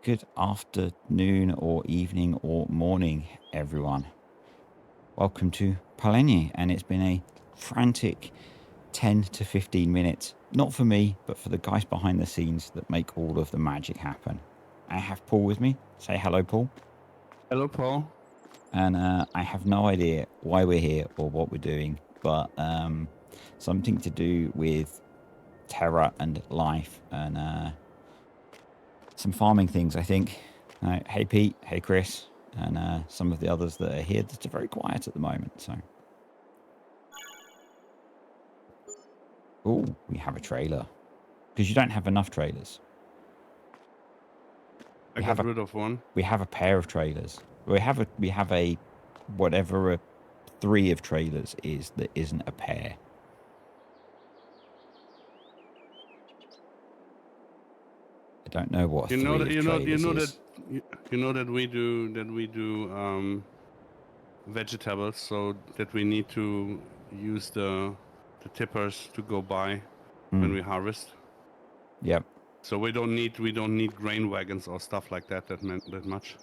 Good afternoon or evening or morning, everyone. Welcome to Pallegney, and it's been a frantic 10 to 15 minutes, not for me, but for the guys behind the scenes that make all of the magic happen. I have Paul with me. Say hello, Paul. Hello, Paul. And I have no idea why we're here or what we're doing, but something to do with Terra and life and some farming things, I think. Hey, Pete. Hey, Chris. And some of the others that are here that are very quiet at the moment. So, oh, we have a trailer because you don't have enough trailers. I got rid of one. We have a pair of trailers. We have a whatever a 3 of trailers is that isn't a pair. I don't know what a 3 of trailers is. You know that we do vegetables, so that we need to use the tippers to go by when we harvest. Yep. So we don't need grain wagons or stuff like that that much.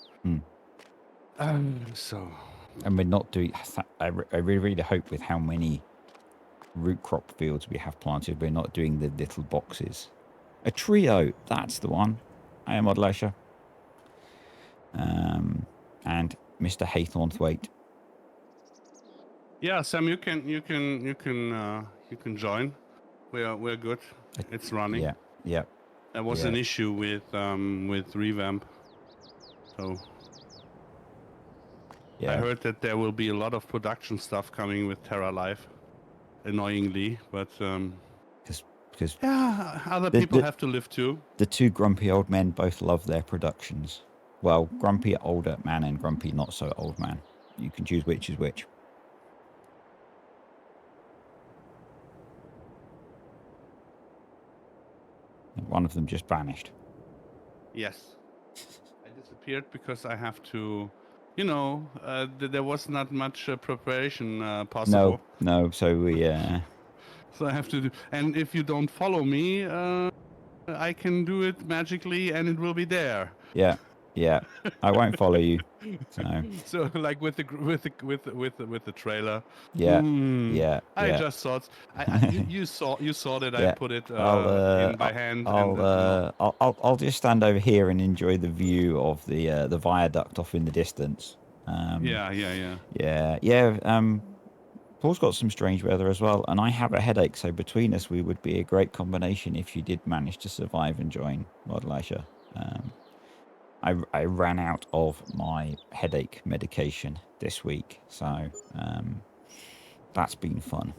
So. And we're not doing. I really hope with how many root crop fields we have planted, we're not doing the little boxes. A trio, that's the one. I am Oddleisure. And Mr. Haythornthwaite. Yeah, Sam, you can join. We're good. It's running. Yeah. There was an issue with revamp. So I heard that there will be a lot of production stuff coming with TerraLife. Annoyingly, but because other people have to live too. The two grumpy old men both love their productions. Well, grumpy older man and grumpy not so old man. You can choose which is which. One of them just vanished. Yes. I disappeared because I have to, there was not much preparation possible. No, so we... So I have to do... And if you don't follow me, I can do it magically and it will be there. Yeah. I won't follow you. So like with the trailer. Yeah. I just thought you saw that I put it in by hand. I'll just stand over here and enjoy the view of the viaduct off in the distance. Paul's got some strange weather as well, and I have a headache. So between us, we would be a great combination if you did manage to survive and join Modleisure. I ran out of my headache medication this week, so that's been fun.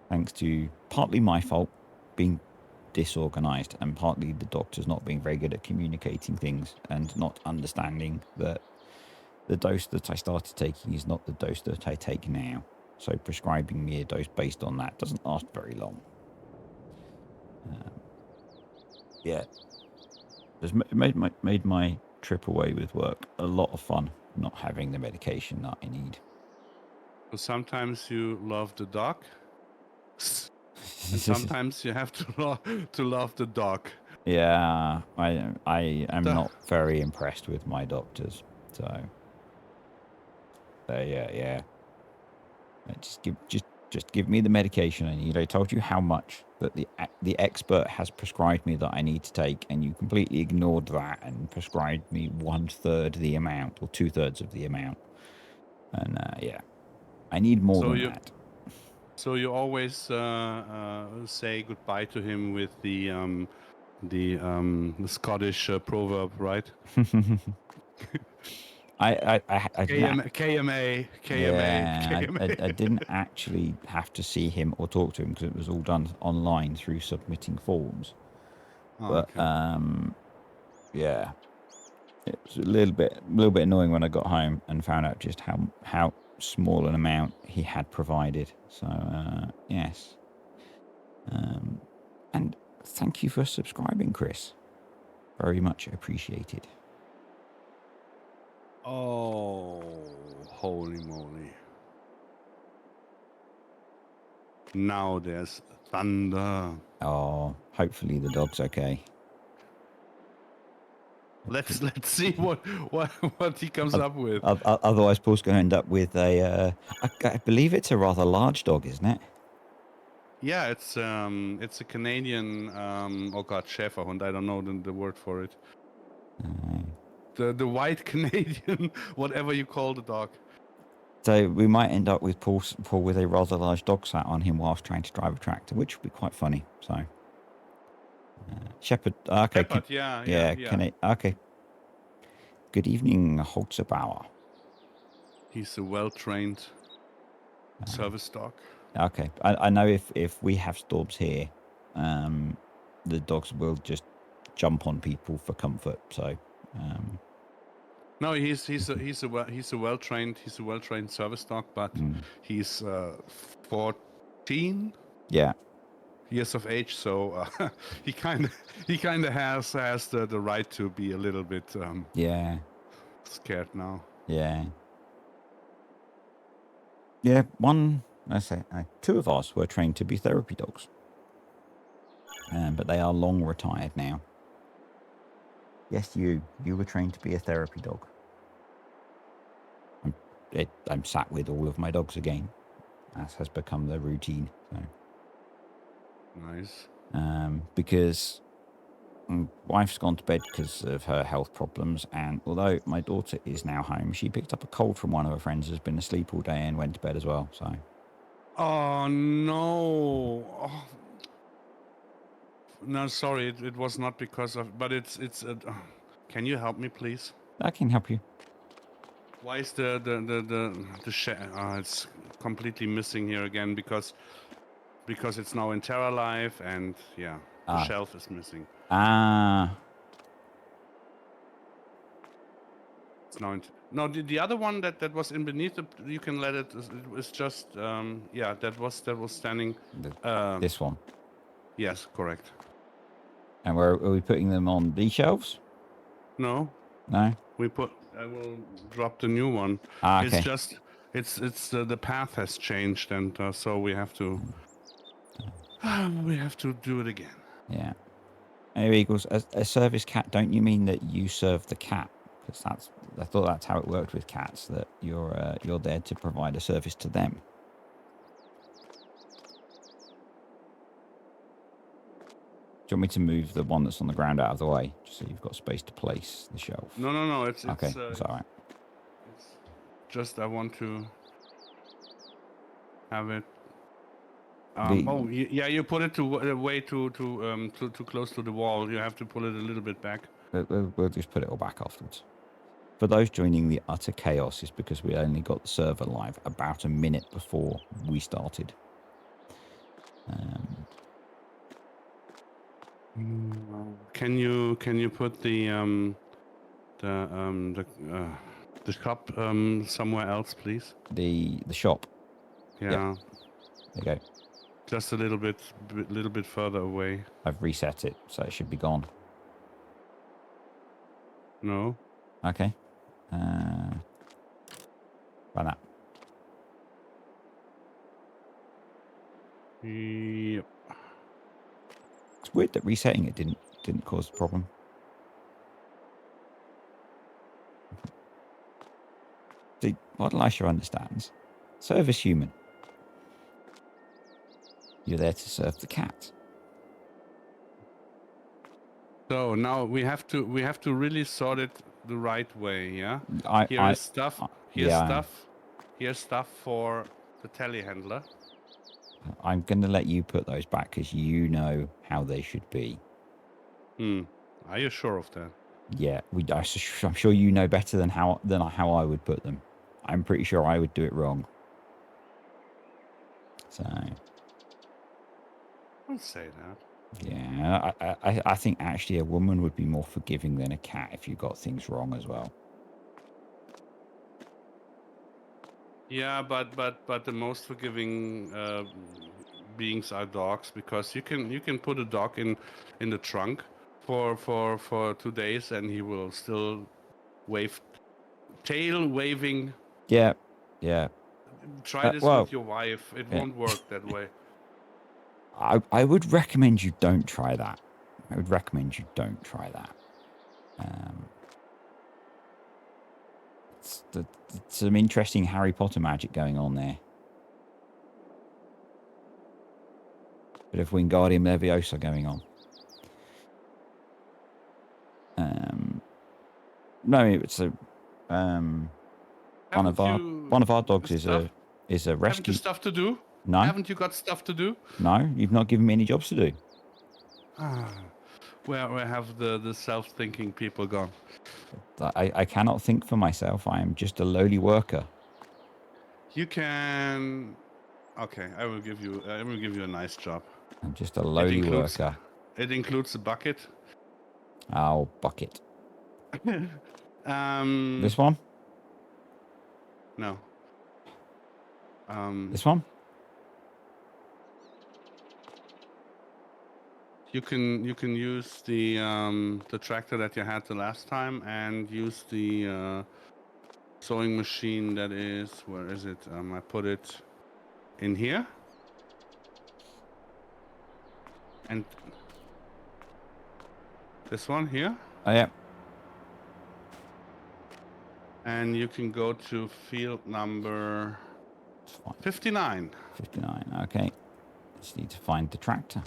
Thanks to partly my fault being disorganized and partly the doctors not being very good at communicating things and not understanding that the dose that I started taking is not the dose that I take now. So prescribing me a dose based on that doesn't last very long. It's made my trip away with work a lot of fun, not having the medication that I need. So sometimes you love the dog, and sometimes you have to love the dog. Yeah, I am not very impressed with my doctors. So yeah. Just give me the medication I need. I told you how much that the expert has prescribed me that I need to take, and you completely ignored that and prescribed me 1/3 the amount or 2/3 of the amount. And I need more than that. So you always say goodbye to him with the Scottish proverb, right? KMA. I didn't actually have to see him or talk to him because it was all done online through submitting forms. But yeah, it was a little bit annoying when I got home and found out just how small an amount he had provided. So yes, and thank you for subscribing, Chris. Very much appreciated. Oh, holy moly. Now there's thunder. Oh, hopefully the dog's okay. Let's see what he comes up with. Otherwise, Paul's going to end up with I believe it's a rather large dog, isn't it? Yeah, it's a Canadian oh god, Schäferhund. I don't know the word for it. The white Canadian, whatever you call the dog. So we might end up with Paul with a rather large dog sat on him whilst trying to drive a tractor, which would be quite funny. So Shepherd, okay, Shepherd, yeah. okay. Good evening, Holzerbauer. He's a well-trained service dog. Okay, I know if we have storms here, the dogs will just jump on people for comfort. So No, he's a well-trained service dog, but he's 14 yeah, years of age, so he kind of has the right to be a little bit yeah, scared now. yeah. Two of us were trained to be therapy dogs, but they are long retired now. Yes, you were trained to be a therapy dog. I'm sat with all of my dogs again, as has become the routine. So. Nice. Because wife's gone to bed because of her health problems, and although my daughter is now home, she picked up a cold from one of her friends who's been asleep all day and went to bed as well. So. Oh no. Oh. No, sorry, it was not because of, but it's can you help me, please? I can help you. Why is the it's completely missing here again because it's now in TerraLife and yeah, the shelf is missing. It's now in no, the other one that was in beneath you can let it. It was just yeah, that was standing. This one. Yes, correct. And where are we putting them on these shelves? No. No. I will drop the new one. Okay. It's just it's the path has changed, and so we have to do it again. Yeah. Anyway, equals a service cat. Don't you mean that you serve the cat? Because I thought that's how it worked with cats. That you're there to provide a service to them. Do you want me to move the one that's on the ground out of the way, just so you've got space to place the shelf? No. It's all right. It's just I want to have it. You put it way too close to the wall. You have to pull it a little bit back. We'll just put it all back afterwards. For those joining the utter chaos, is because we only got the server live about a minute before we started. Can you put the shop somewhere else, please? The shop. Yeah. Yep. There you go. Just a little bit further away. I've reset it, so it should be gone. No. Okay. By that. Yep. It's weird that resetting it didn't cause the problem. See, what Elisha understands. Service human. You're there to serve the cat. So now we have to really sort it the right way, yeah? Here's stuff for the telehandler. I'm going to let you put those back because you know how they should be. Are you sure of that? Yeah, I'm sure you know better than how I would put them. I'm pretty sure I would do it wrong. So. Don't say that. Yeah, I think actually a woman would be more forgiving than a cat if you got things wrong as well. Yeah, but the most forgiving beings are dogs because you can put a dog in the trunk for 2 days and he will still tail waving. Yeah. Try this with your wife. It won't work that way. I would recommend you don't try that. some interesting Harry Potter magic going on there. Bit of Wingardium Leviosa going on. No, it's a one of our dogs is a Haven't rescue. you stuff to do? No, Haven't you got stuff to do? no, you've not given me any jobs to do. Where have the self-thinking people gone? I cannot think for myself. I am just a lowly worker. You can. Okay, I will give you a nice job. I'm just a lowly worker. It includes a bucket. Oh, bucket. This one? No. This one? You can use the tractor that you had the last time and use the sewing machine that is, where is it? I put it in here. And this one here. Oh, yeah. And you can go to field number 59. 59, okay. Just need to find the tractor.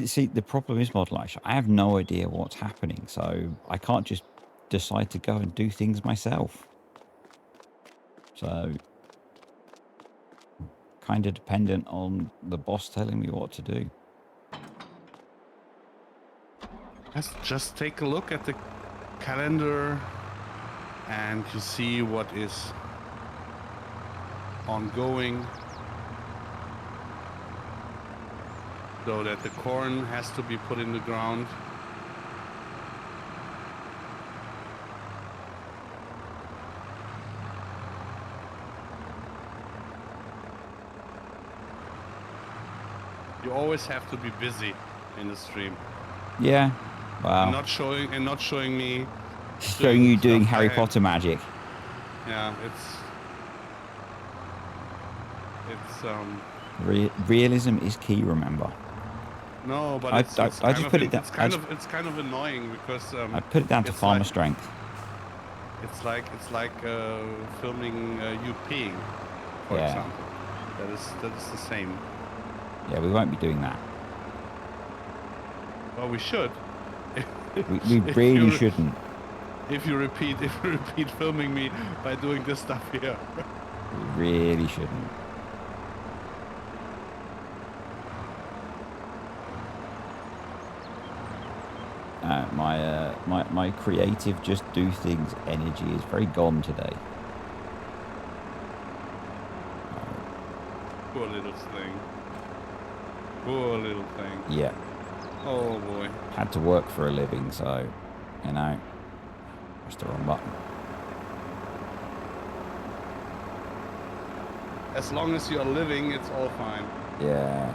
See, the problem is, Modelish, I have no idea what's happening, so I can't just decide to go and do things myself. So, kind of dependent on the boss telling me what to do. Just take a look at the calendar and you see what is ongoing. So that the corn has to be put in the ground. You always have to be busy in the stream. Yeah, wow. And not showing me. Showing you doing Harry Potter magic. Yeah, Realism is key, remember. No, but it's kind of annoying because I put it down to farmer strength. It's like filming you peeing, for example. That is the same. Yeah, we won't be doing that. Well, we should. We really shouldn't. If you repeat filming me by doing this stuff here. We really shouldn't. My creative just do things energy is very gone today. Poor little thing. Poor little thing. Yeah. Oh boy. Had to work for a living, so you know, pressed the wrong button. As long as you're living, it's all fine. Yeah.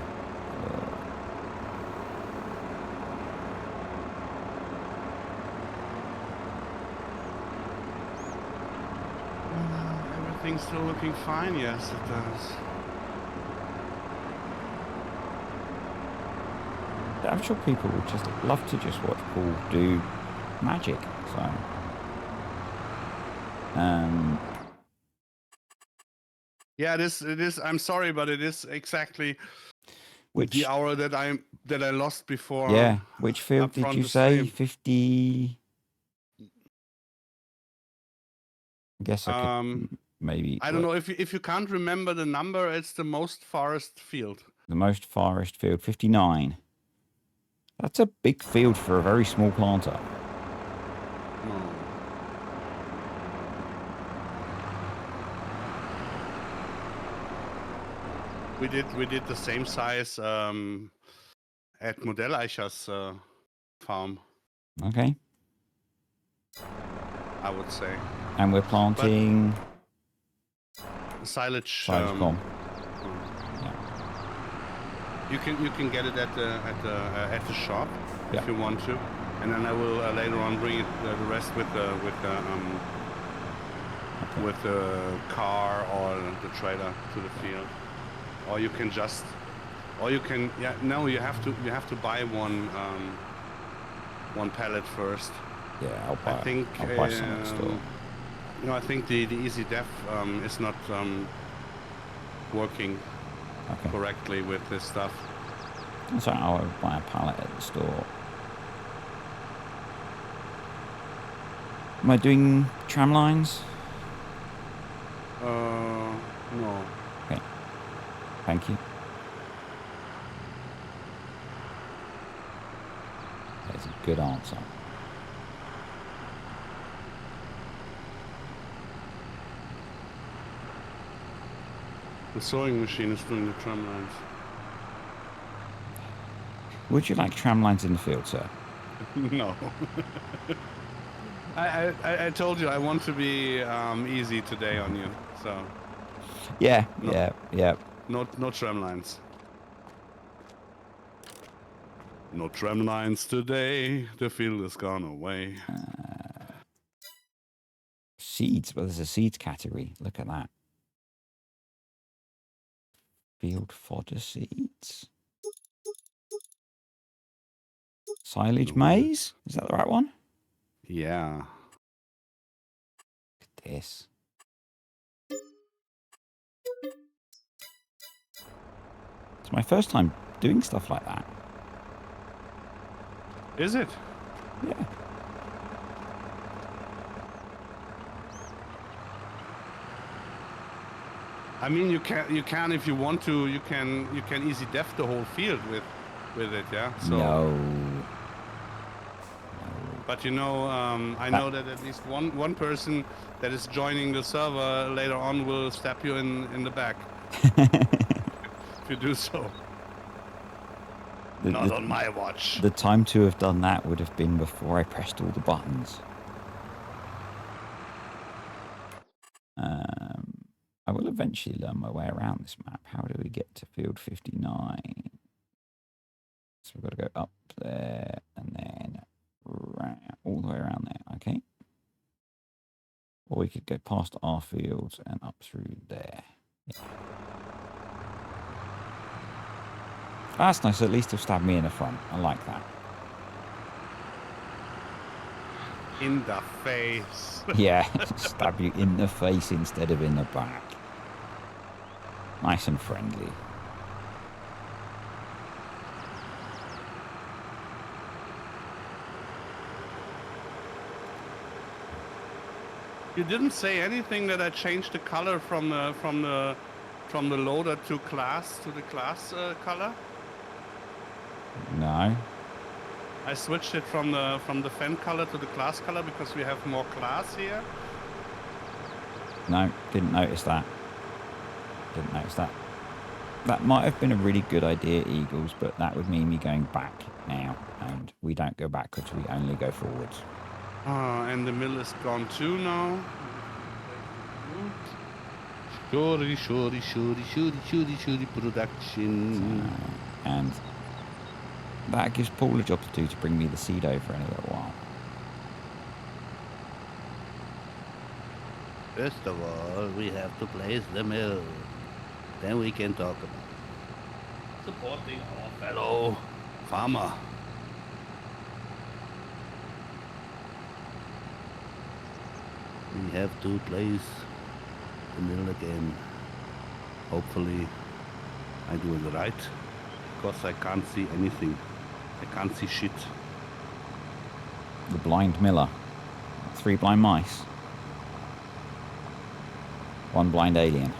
Everything's still looking fine. Yes, it does. I'm sure people would just love to just watch Paul do magic. So, yeah, it is. I'm sorry, but it is exactly the hour that I lost before. Yeah. Which field did you say? 50. I guess I could maybe. I don't know if you can't remember the number. It's the most farthest field. The most farthest field, 59. That's a big field for a very small planter. No. We did the same size at Modelleicher's farm. Okay. I would say. And we're planting silage. Yeah. You can get it at the shop if you want to, and then I will later on bring it the rest with the car or the trailer to the field, or you can you have to buy one pallet first, Yeah, I think I'll buy some at the store. I think the easy def is not working Okay. correctly with this stuff. So I'll buy a pallet at the store. Am I doing tram lines? No. Okay. Thank you. That's a good answer. The sewing machine is doing the tram lines. Would you like tram lines in the field, sir? No. I told you I want to be easy today on you, so Yeah, no, yeah. no tram lines. No tram lines today. The field has gone away. Seeds. Well, there's a seeds category. Look at that. Field fodder seeds. Silage maize. Is that the right one? Yeah. Look at this. It's my first time doing stuff like that. Is it? Yeah. I mean, you can if you want to. You can easy def the whole field with it. Yeah. So. No. But I know that at least one person that is joining the server later on will stab you in the back if you do so. Not on my watch. The time to have done that would have been before I pressed all the buttons. I will eventually learn my way around this map. How do we get to field 59? So we've got to go up there and then all the way around there, okay? Or we could go past our fields and up through there. Yeah. That's nice. At least they've stabbed me in the front. I like that. In the face. Yeah, stab you in the face instead of in the back. Nice and friendly. You didn't say anything that I changed the color from the loader to the class color. No. I switched it from the fan color to the class color because we have more class here. No, didn't notice that. Didn't notice that. That might have been a really good idea, Eagles, but that would mean me going back now. And we don't go backwards, we only go forwards. And the mill is gone too now. Shorty production. And that gives Paul a job to do to bring me the seed over in a little while. First of all, we have to place the mill. Then we can talk about supporting our fellow farmer. We have to place the mill again. Hopefully I do it right, because I can't see anything. I can't see shit. The blind miller. 3 blind mice. 1 blind alien.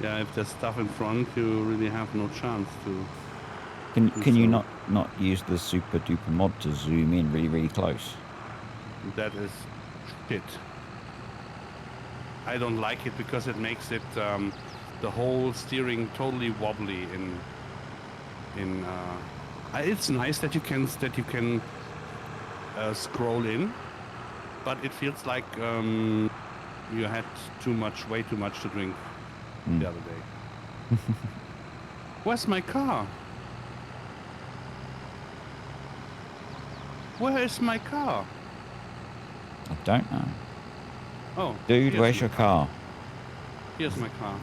Yeah, if there's stuff in front, you really have no chance to... Can you not use the super duper mod to zoom in really, really close? That is shit. I don't like it because it makes it the whole steering totally wobbly. It's nice that you can scroll in, but it feels like you had way too much to drink the other day. Where's my car? Where is my car? I don't know. Oh, Dude, where's your car? Here's my car.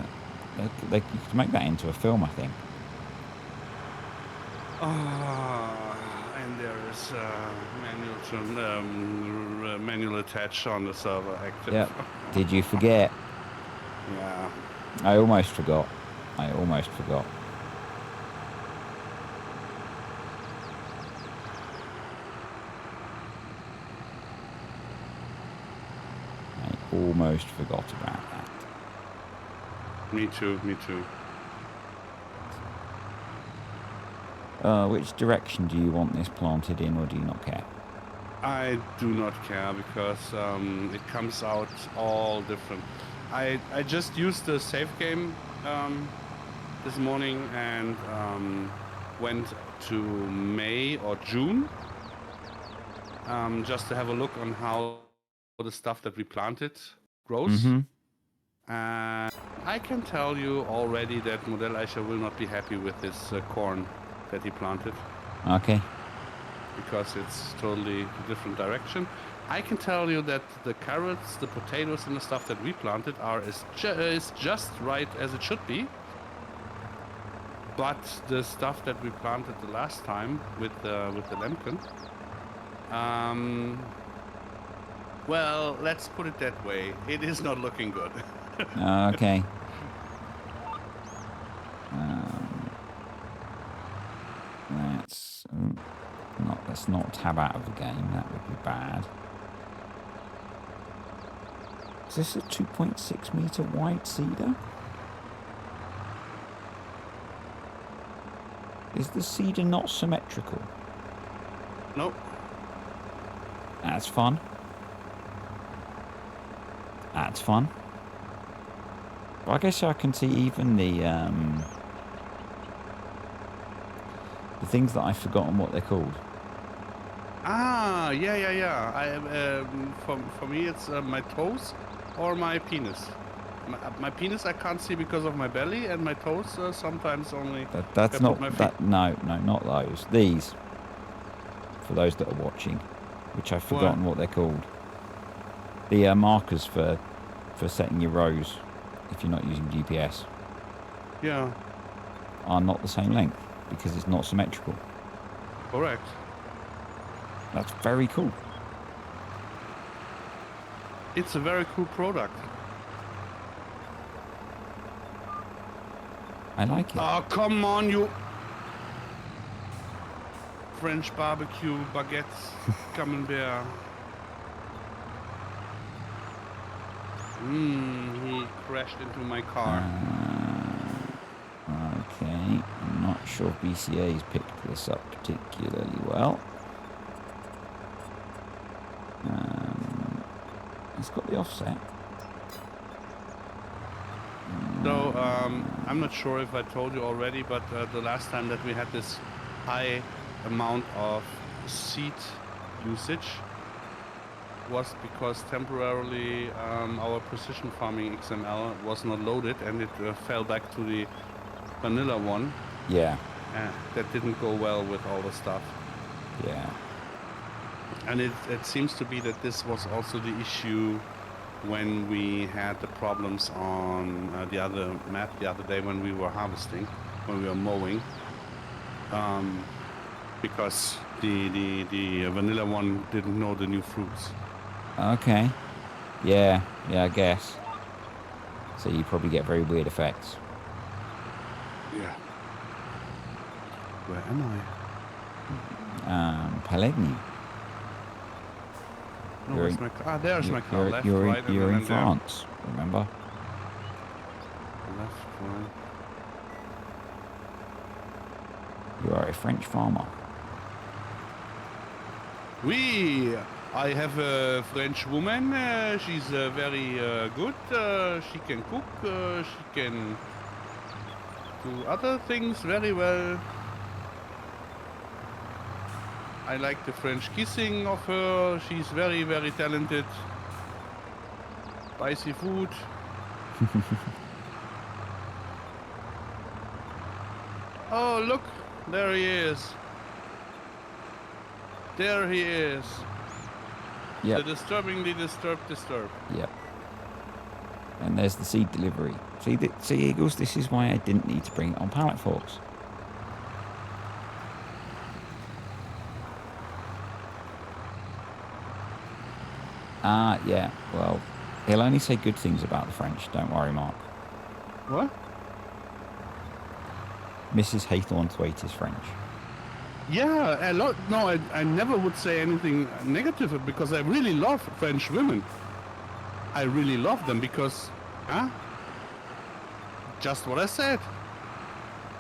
They could make that into a film, I think. Ah. And there is manual attach on the server active. Yep. Did you forget? Yeah. I almost forgot. I almost forgot. I almost forgot about that. Me too. Me too. Which direction do you want this planted in, or do you not care? I do not care because it comes out all different. I just used the save game this morning and went to May or June just to have a look on how the stuff that we planted grows. Mm-hmm. And I can tell you already that Model Aisha will not be happy with this corn that he planted. Okay. Because it's totally a different direction. I can tell you that the carrots, the potatoes, and the stuff that we planted is just right as it should be. But the stuff that we planted the last time with the lemkin, well, let's put it that way. It is not looking good. Okay. Let's not tab out of the game. That would be bad. Is this a 2.6 meter wide cedar? Is the cedar not symmetrical? Nope. That's fun. That's fun. Well, I guess I can see even the things that I've forgotten what they're called. Ah, yeah. For me, it's my toes or my penis. My penis I can't see because of my belly, and my toes sometimes only. That's not my feet. that. No, not those. These. For those that are watching, which I've forgotten what they're called. The markers for setting your rows, if you're not using GPS. Yeah. Are not the same length because it's not symmetrical. Correct. That's very cool. It's a very cool product. I like it. Oh, come on, you French barbecue baguettes, camembert. He crashed into my car. Okay, I'm not sure if BCA's picked this up particularly well. It's got the offset. So, I'm not sure if I told you already, but the last time that we had this high amount of seed usage was because temporarily our precision farming XML was not loaded and it fell back to the vanilla one. Yeah. That didn't go well with all the stuff. Yeah. And it seems to be that this was also the issue when we had the problems on the other map the other day when we were harvesting, when we were mowing, because the vanilla one didn't know the new fruits. Okay. Yeah, I guess. So you probably get very weird effects. Yeah. Where am I? Pallegney. No, where's my car? Ah, there's my car. Left, right, you're and in then France, remember? Left, right. You are a French farmer. Oui, I have a French woman. She's very good. She can cook. She can do other things very well. I like the French kissing of her. She's very, very talented. Spicy food. Oh, look. There he is. There he is. Yep. The disturbingly disturb. Yep. And there's the seed delivery. See, Eagles, this is why I didn't need to bring it on pallet forks. Yeah. Well, he'll only say good things about the French. Don't worry, Mark. What? Mrs. Haythornthwaite is French. Yeah, a lot. No, I never would say anything negative because I really love French women. I really love them because, huh? Just what I said.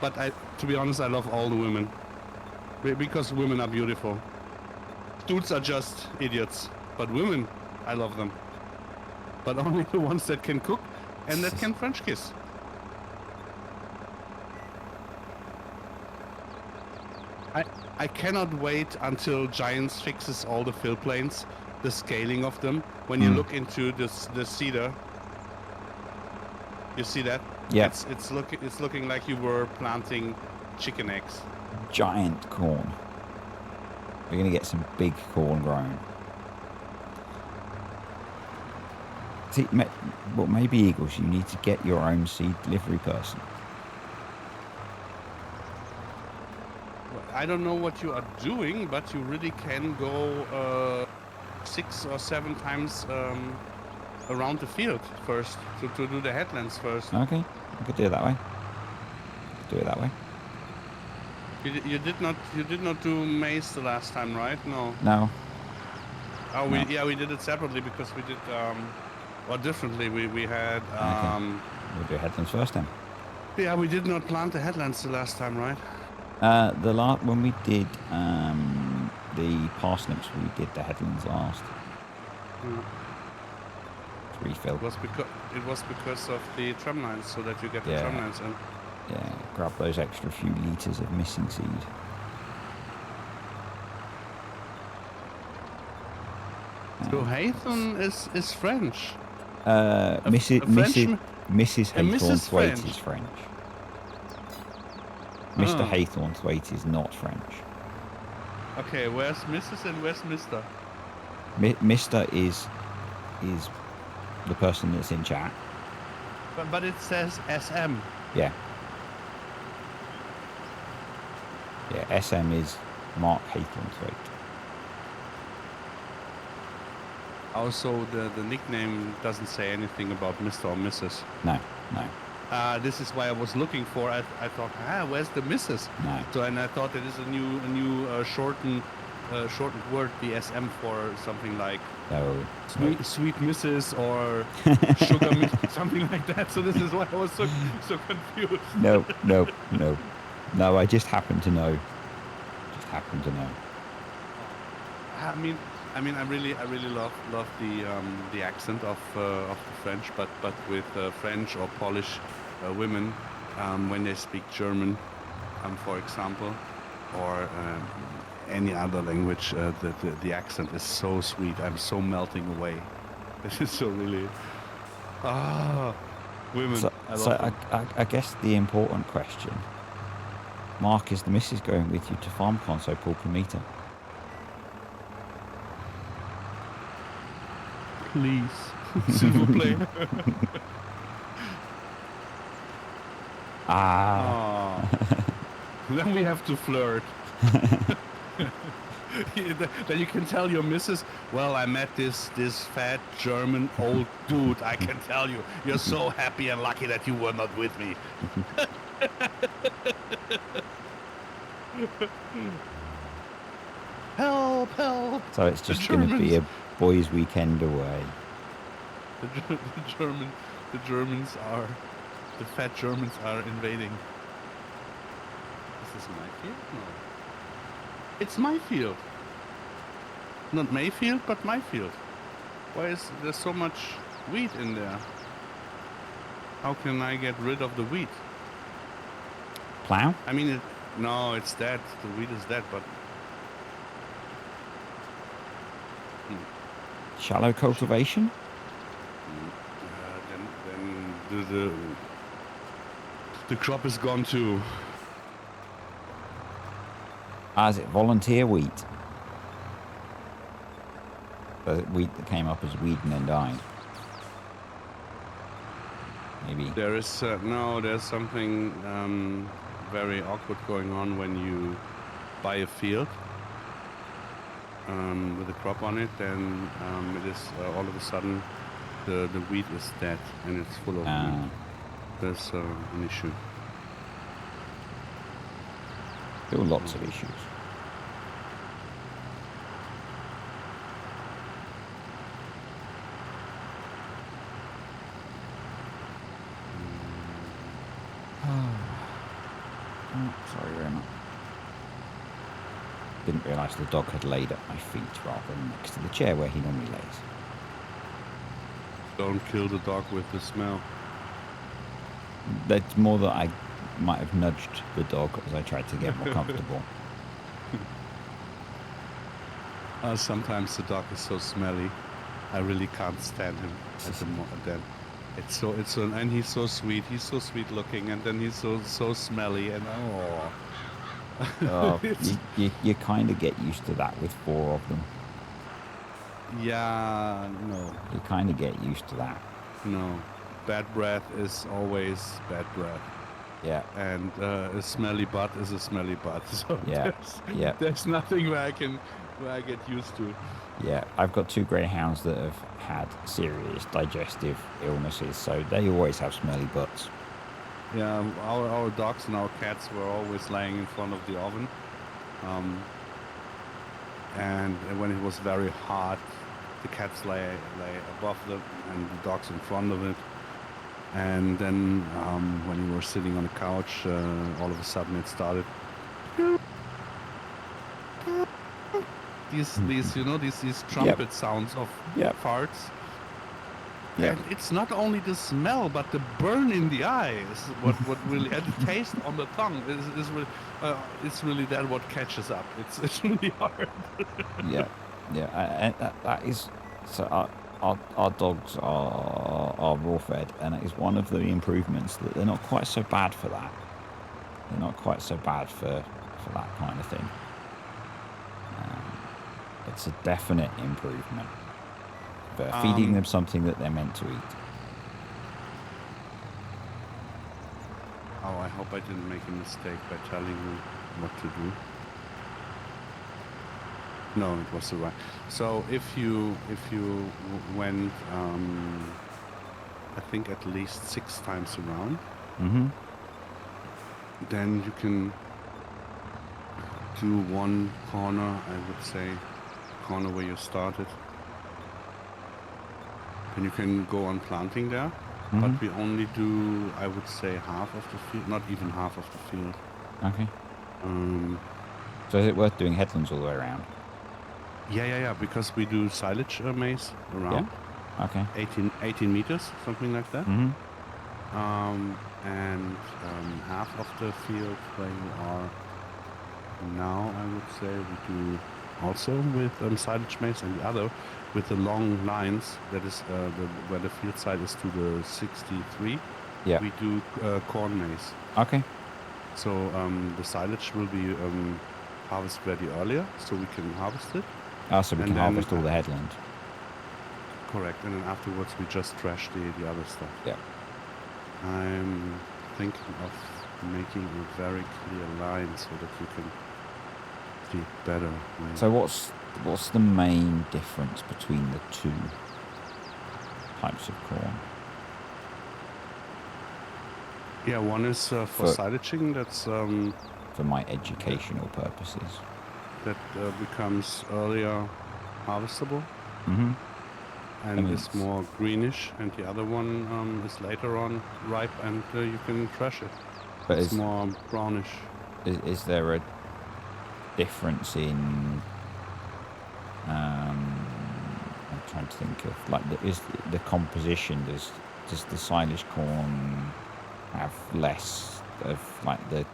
But to be honest, I love all the women because women are beautiful. Dudes are just idiots, but women, I love them. But only the ones that can cook and that can French kiss. I cannot wait until Giants fixes all the fill planes, the scaling of them. When you look into the cedar, you see that? Yeah. It's looking like you were planting chicken eggs. Giant corn. We're going to get some big corn grown. See, well, maybe Eagles, you need to get your own seed delivery person. I don't know what you are doing, but you really can go 6 or 7 times around the field first to do the headlands first. Okay, we could do it that way. Do it that way. You did not do maize the last time, right? No. No. Oh, No. we did it separately because we did or differently. We had Okay. We'll do headlands first then. yeah, we did not plant the headlands the last time, right? When we did the parsnips, we did the headlands last. Refill. It was because of the tramlines, so that you get the tramlines in. Yeah, grab those extra few litres of missing seed. So Haythorn is French. Mrs. Haythornthwaite is French. French. Mr. Haythornthwaite is not French. Okay, where's Mrs. and where's Mr.? Mr. is the person that's in chat. But it says SM. Yeah. Yeah, SM is Mark Haythornthwaite. Also, the nickname doesn't say anything about Mr. or Mrs. No. This is why I was looking for. I thought, where's the Mrs.? No. So, and I thought it is a new shortened word, the SM, for something like sweet Mrs. or sugar Mrs., something like that. So this is why I was so confused. No. I just happen to know. I mean, I really love the accent of the French, but with French or Polish women when they speak German, for example, or any other language, the accent is so sweet. I'm so melting away. This is so really women. So I guess the important question, Mark, is the missus going with you to Farm Console Paul Cometa? Please, s'il vous plaît. Then we have to flirt. Then you can tell your missus, well, I met this fat German old dude. I can tell you, you're so happy and lucky that you were not with me. Help! So it's just going to be a boys' weekend away. The fat Germans are invading. Is this my field? No. It's my field. Not Mayfield, but my field. Why is there so much wheat in there? How can I get rid of the wheat? Plow? I mean, no, it's dead. The wheat is dead, but... Shallow cultivation? Then the crop is gone too. Is it volunteer wheat? The wheat that came up as weed and then died? Maybe. There is there's something very awkward going on when you buy a field with a crop on it, then it is all of a sudden the wheat is dead and it's full of wheat. There's an issue. There were lots of issues. Oh, sorry, Roma. Didn't realise the dog had laid at my feet rather than next to the chair where he normally lays. Don't kill the dog with the smell. That's more that I might have nudged the dog as I tried to get more comfortable. Sometimes the dog is so smelly, I really can't stand him at the then. And he's so sweet. He's so sweet looking, and then he's so smelly, and You kind of get used to that with 4 of them. yeah, no, You kind of get used to that. no. Bad breath is always bad breath, Yeah, and a smelly butt is a smelly butt. So yeah, yeah, there's nothing where I get used to. yeah. I've got 2 greyhounds that have had serious digestive illnesses, so they always have smelly butts. Yeah, our dogs and our cats were always laying in front of the oven, and when it was very hot, the cats lay above them and the dogs in front of it. And then when you were sitting on the couch, all of a sudden it started. These trumpet sounds of farts. Yeah. And it's not only the smell, but the burn in the eyes. What really, and the taste on the tongue is really, it's really that what catches up. It's really hard. Yeah, and that is so. Our dogs are raw fed, and it is one of the improvements that they're not quite so bad for that. They're not quite so bad for that kind of thing. It's a definite improvement for feeding them something that they're meant to eat. Oh, I hope I didn't make a mistake by telling you what to do. No, it was the right. So if you went, I think at least 6 times around, then you can do one corner. I would say, corner where you started, and you can go on planting there. But we only do, I would say, half of the field, not even half of the field. Okay. So is it worth doing headlands all the way around? Yeah, because we do silage maize around. Yeah. Okay. 18 meters, something like that. And half of the field where you are now, I would say, we do also with silage maize, and the other with the long lines, that is where the field side is to the 63. Yeah. We do corn maize. Okay. So the silage will be harvest ready earlier, so we can harvest it. So we can harvest all the headland. Correct, and then afterwards we just trash the other stuff. Yeah. I'm thinking of making a very clear line so that you can see better. So what's the main difference between the 2 types of corn? Yeah, one is for silaging. That's for my educational purposes. That becomes earlier harvestable. And is more greenish, and the other one is later on ripe, and you can thresh it. But it's more brownish. Is there a difference in? I'm trying to think of is the composition. Does the silage corn have less of the?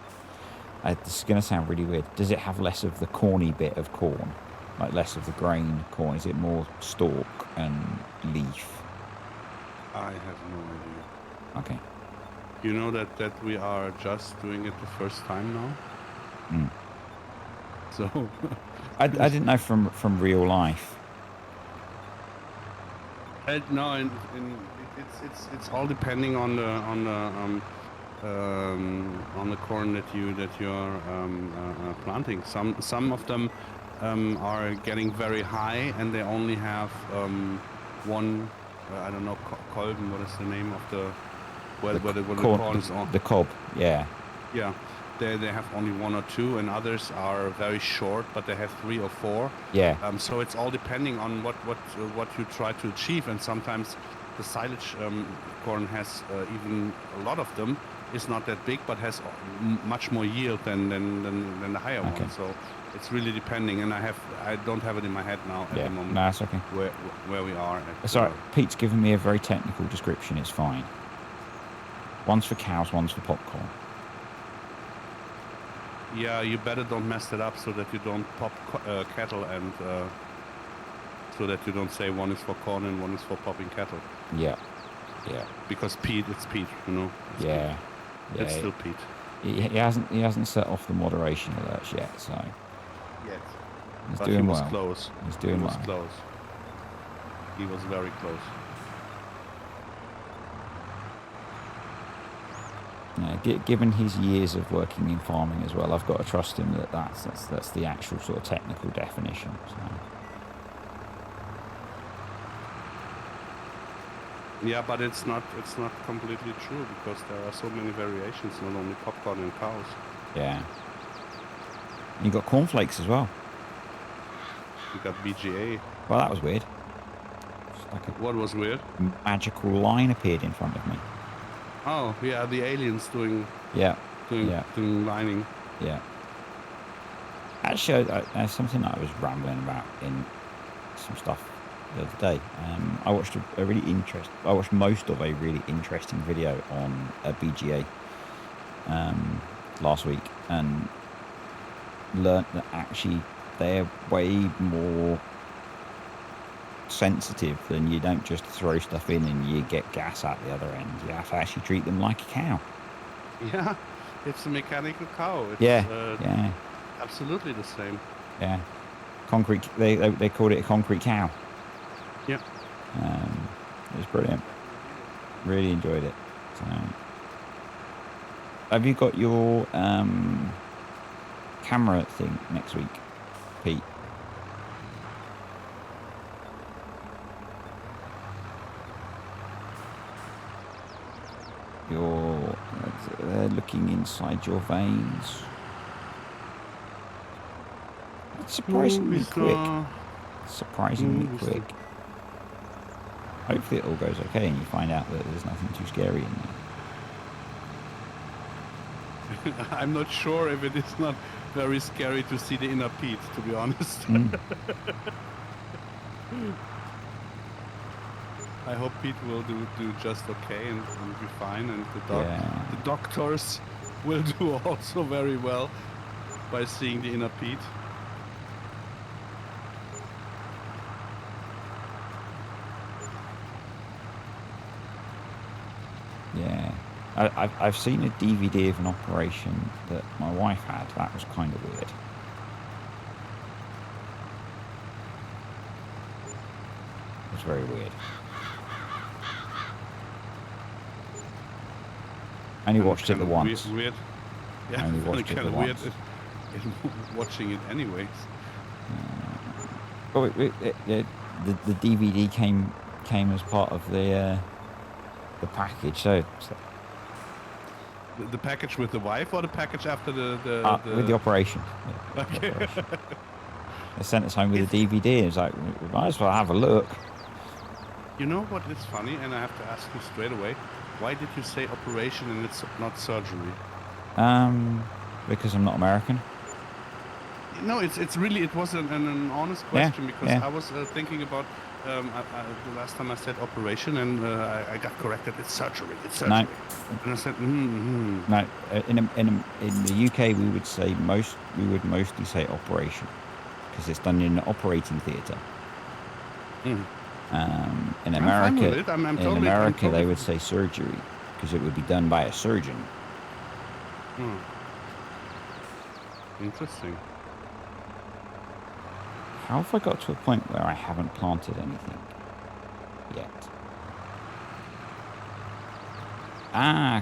This is going to sound really weird. Does it have less of the corny bit of corn? Like less of the grain corn? Is it more stalk and leaf? I have no idea. Okay. You know that we are just doing it the first time now? So... I didn't know from real life. No, it's all depending on the corn that you're planting. Some of them are getting very high, and they only have one. I don't know, Kolben. What is the name of the where the corn is on? The cob, yeah. Yeah, they have only one or two, and others are very short, but they have 3 or 4. Yeah. So it's all depending on what you try to achieve, and sometimes the silage corn has even a lot of them. Is not that big, but has much more yield than the higher Okay. one. So it's really depending, and I don't have it in my head now at the moment. No, that's okay. Where we are. Sorry, Pete's given me a very technical description. It's fine. One's for cows, one's for popcorn. Yeah, you better don't mess it up so that you don't pop cattle, and so that you don't say one is for corn and one is for popping cattle. Yeah. Yeah. Because peat, it's peat, you know. It's yeah. peat. Yeah. It's still peat. He hasn't set off the moderation alerts yet, so. Yet. He's But doing he was well. close. He's doing He was well. close. He was very close. Given his years of working in farming as well, I've got to trust him that that's the actual sort of technical definition. So. Yeah, but it's not completely true, because there are so many variations, not only popcorn and cows. Yeah. You got cornflakes as well. You got BGA. Well, that was weird. Like What was weird? magical line appeared in front of me. Oh, yeah, the aliens doing lining. Yeah. Actually, something that I was rambling about in some stuff the other day. I watched I watched most of a really interesting video on a BGA last week, and learnt that actually they're way more sensitive than you don't just throw stuff in and you get gas out the other end. You have to actually treat them like a cow. Yeah, it's a mechanical cow. It's, yeah. Absolutely the same. Yeah. Concrete. They called it a concrete cow. Yeah. It was brilliant. Really enjoyed it. So, have you got your camera thing next week, Pete? They're looking inside your veins. It's surprisingly quick. Surprisingly quick. Hopefully it all goes okay and you find out that there's nothing too scary in there. I'm not sure if it is not very scary to see the inner peat, to be honest. I hope Pete will do just okay and be fine, and the doctors will do also very well by seeing the inner peat. Yeah. I've seen a DVD of an operation that my wife had. That was kind of weird. It was very weird. I only watched it the once. Weird. Yeah, I only watched it the once. Weird watching it anyways. The DVD came as part of the package. So the package with the wife, or the package after with the operation. Yeah, okay. The operation. They sent us home with a DVD. It's like, we might as well have a look. You know what is funny, and I have to ask you straight away, why did you say operation and it's not surgery? Because I'm not American. No, it was an honest question, because I was thinking about the last time I said operation, and I got corrected. It's surgery. It's surgery. No. And I said, No. In the UK, we would mostly say operation, because it's done in an operating theatre. In America, they would say surgery, because it would be done by a surgeon. Interesting. How have I got to a point where I haven't planted anything yet?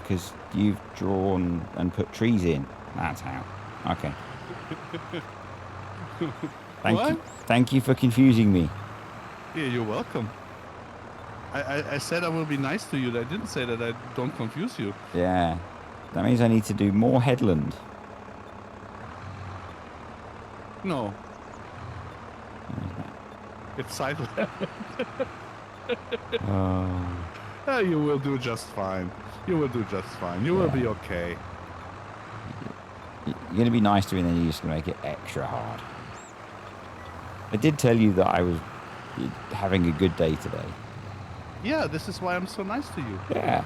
Because you've drawn and put trees in. That's how. Okay. Thank you for confusing me. Yeah, you're welcome. I said I will be nice to you. I didn't say that I don't confuse you. Yeah. That means I need to do more headland. No. It's silent. Oh. You will do just fine. You will do just fine. You will be okay. You're going to be nice to me, and then you're just going to make it extra hard. I did tell you that I was having a good day today. Yeah, this is why I'm so nice to you. Yeah.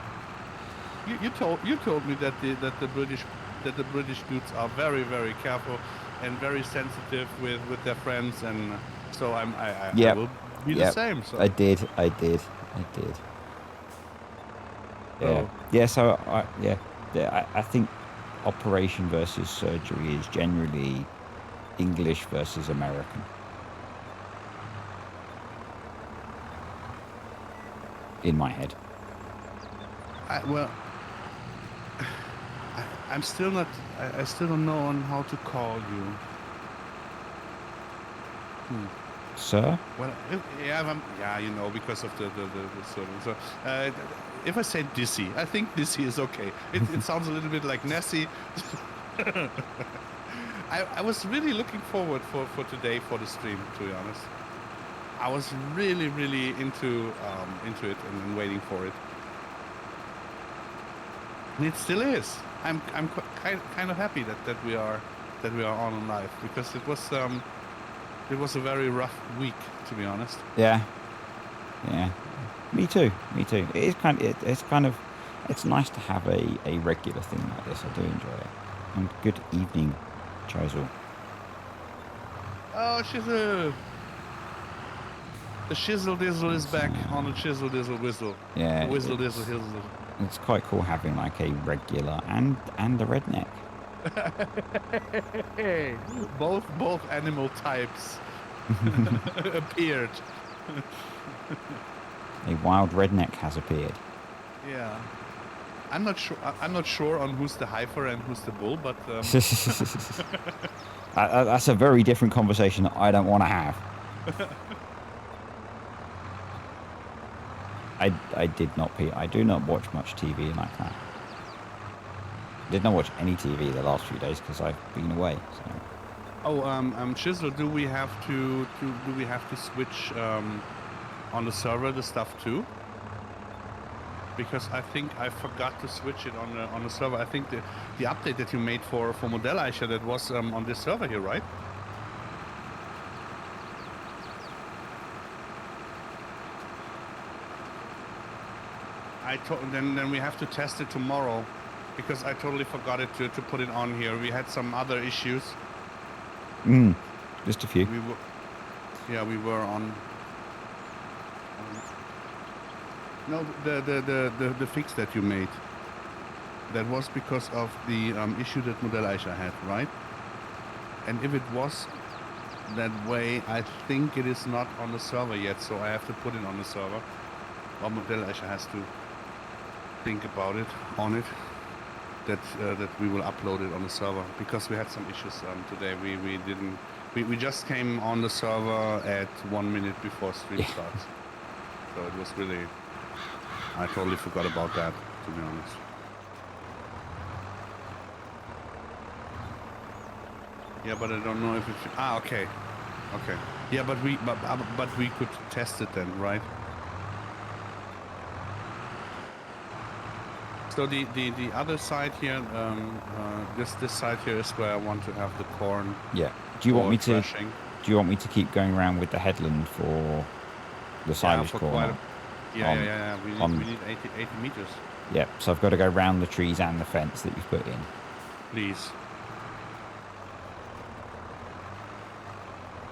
You told me that the British dudes are very, very careful and very sensitive with their friends, and so I will be the same. So I did. Yeah. Yeah. So I think operation versus surgery is generally English versus American. In my head. I'm still not. I still don't know on how to call you. Sir? Well, you know, because of the surname. So, if I say Dizzy, I think Dizzy is okay. It sounds a little bit like Nessie. I was really looking forward for today for the stream, to be honest. I was really into it and waiting for it. And it still is. I'm kind of happy that we are on live, because it was a very rough week, to be honest. Yeah. Me too. It's nice to have a regular thing like this. I do enjoy it. And good evening, Chisel. Oh, Shizzle! The Shizzle Dizzle is back on the Shizzle Dizzle Whistle. Yeah. Whistle Dizzle Hizzle. It's quite cool having like a regular and a redneck. both animal types appeared. A wild redneck has appeared. Yeah. I'm not sure on who's the heifer and who's the bull, but that's a very different conversation that I don't want to have. I do not watch much TV like that. I did not watch any TV the last few days because I've been away. So. Oh, Chisel, do we have to switch on the server the stuff too? Because I think I forgot to switch it on the server. I think the update that you made for Modell Eicher, that was on this server here, right? Then we have to test it tomorrow, because I totally forgot it to put it on here. We had some other issues. Just a few. We were on. No, the fix that you made. That was because of the issue that Modell Eicher had, right? And if it was that way, I think it is not on the server yet, so I have to put it on the server. Or Modell Eicher has to think about it, that we will upload it on the server, because we had some issues today. We just came on the server at 1 minute before stream starts, so it was really, I totally forgot about that, to be honest. Yeah, but I don't know if it okay. Yeah, but we could test it then, right? So the other side here, this side here is where I want to have the corn. Yeah. Do you want me threshing. to keep going around with the headland for the silage corn? Yeah. We need 80 meters. Yeah. So I've got to go round the trees and the fence that you've put in. Please.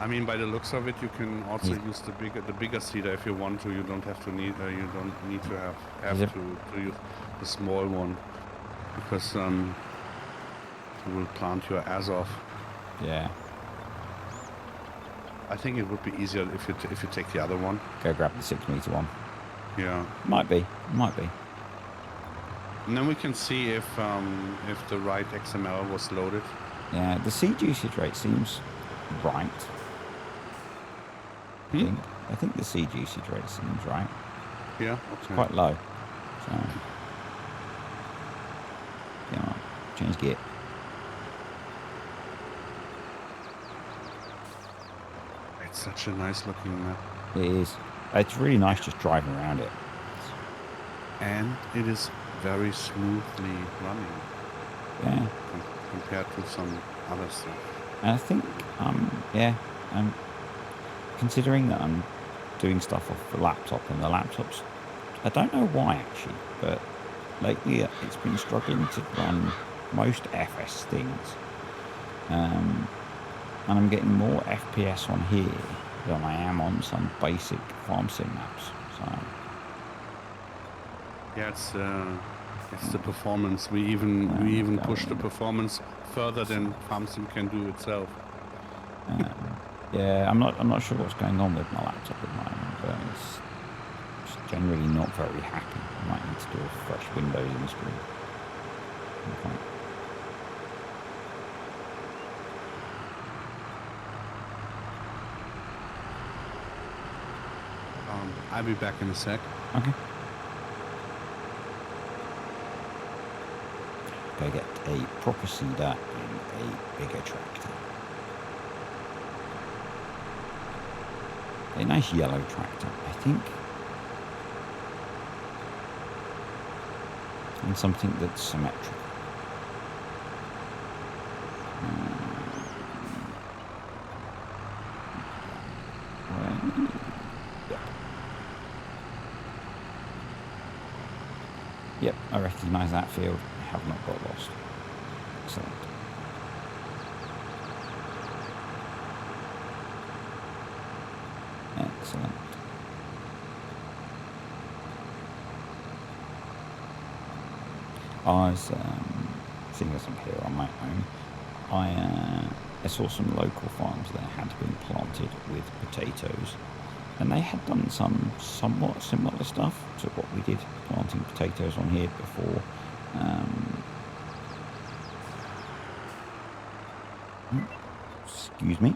I mean, by the looks of it, you can also use the bigger seeder if you want to. You don't have to need. You don't need to have to use the small one, because you will plant your ass off. Yeah. I think it would be easier if you take the other one. Go grab the 6 meter one. Yeah. Might be. And then we can see if the right XML was loaded. Yeah. The seed usage rate seems right. Hmm? I think the seed usage rate seems right. Yeah. It's Okay. quite low. So, yeah, change gear. It's such a nice looking map, It is. It's really nice just driving around it. and it is very smoothly running Yeah. compared to some other stuff. And I think, yeah, considering that I'm doing stuff off the laptop and the laptop's, I don't know why actually, but lately it's been struggling to run most FS things. And I'm getting more FPS on here than I am on some basic farm sim maps. So, Yeah, it's the performance. We even push the performance further than FarmSim can do itself. yeah, I'm not sure what's going on with my laptop at the moment, but it's generally not very happy. I might need to do a fresh Windows install. Okay. I'll be back in a sec. Okay. Go get a proper seeder and a bigger tractor. A nice yellow tractor, I think. And something that's symmetrical. Yep. Yep, I recognise that field. I have not got lost. Excellent. Excellent. I was seeing as I'm here on my own. I saw some local farms that had been planted with potatoes, and they had done some somewhat similar stuff to what we did planting potatoes on here before. Excuse me.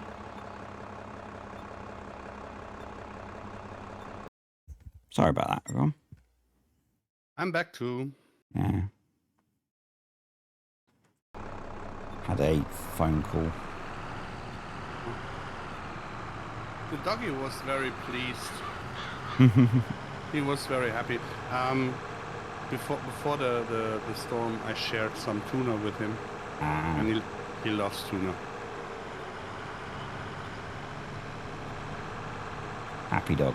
Sorry about that, everyone. I'm back too. Yeah. Had a phone call. The doggy was very pleased. He was very happy. Before the storm, I shared some tuna with him, and he loves tuna. Happy dog.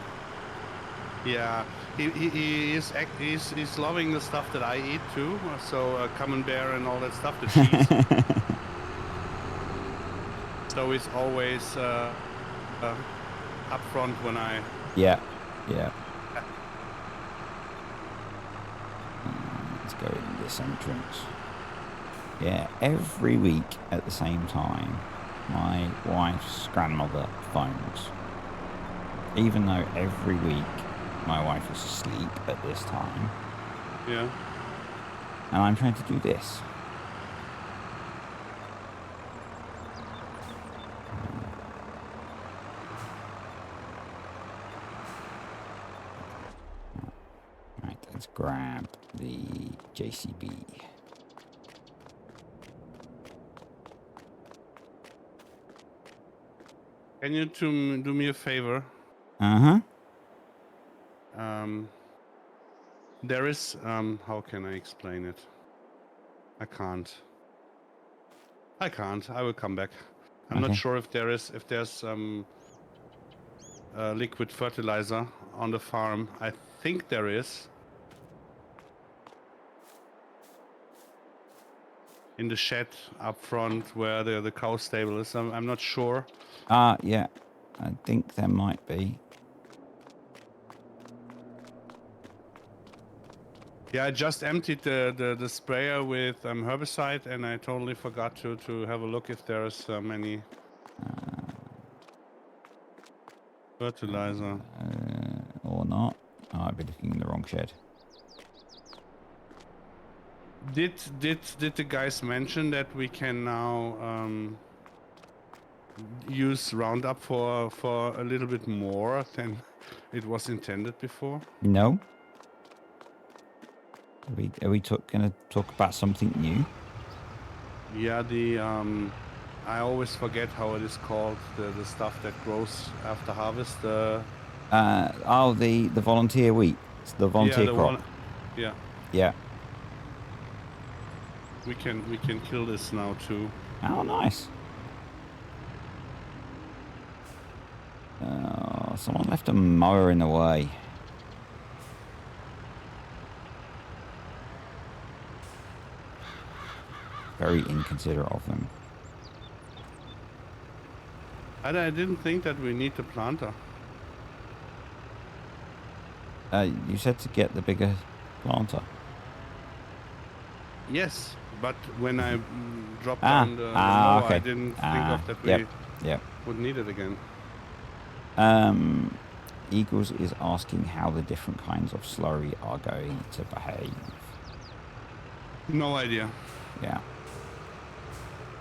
Yeah, he's loving the stuff that I eat too. So camembert and all that stuff, the cheese. So he's always up front when I. Yeah. Let's go in this entrance. Yeah, every week at the same time, my wife's grandmother phones. Even though every week my wife is asleep at this time. Yeah. And I'm trying to do this. Right, let's grab the JCB. Can you do me a favor? Uh-huh. There is how can I explain it? I can't. I will come back. I'm not Okay. sure if there's liquid fertilizer on the farm. I think there is. In the shed up front where the cow stable is. I'm not sure. Yeah. I think there might be. Yeah, I just emptied the sprayer with herbicide, and I totally forgot to have a look if there's any fertilizer. Or not. I might be looking in the wrong shed. Did the guys mention that we can now use Roundup for a little bit more than it was intended before? No. Are we going to talk about something new? Yeah, the I always forget how it is called. The stuff that grows after harvest. The volunteer wheat. It's the Yeah, volunteer the crop. one. Yeah, Yeah. we can kill this now too. Oh, nice. Someone left a mower in the way. Very inconsiderate of them. I didn't think that we need the planter. You said to get the bigger planter. Yes, but when I dropped down the mower, I Okay. didn't think of that Yep. we Yep. would need it again. Eagles is asking how the different kinds of slurry are going to behave. No idea. Yeah.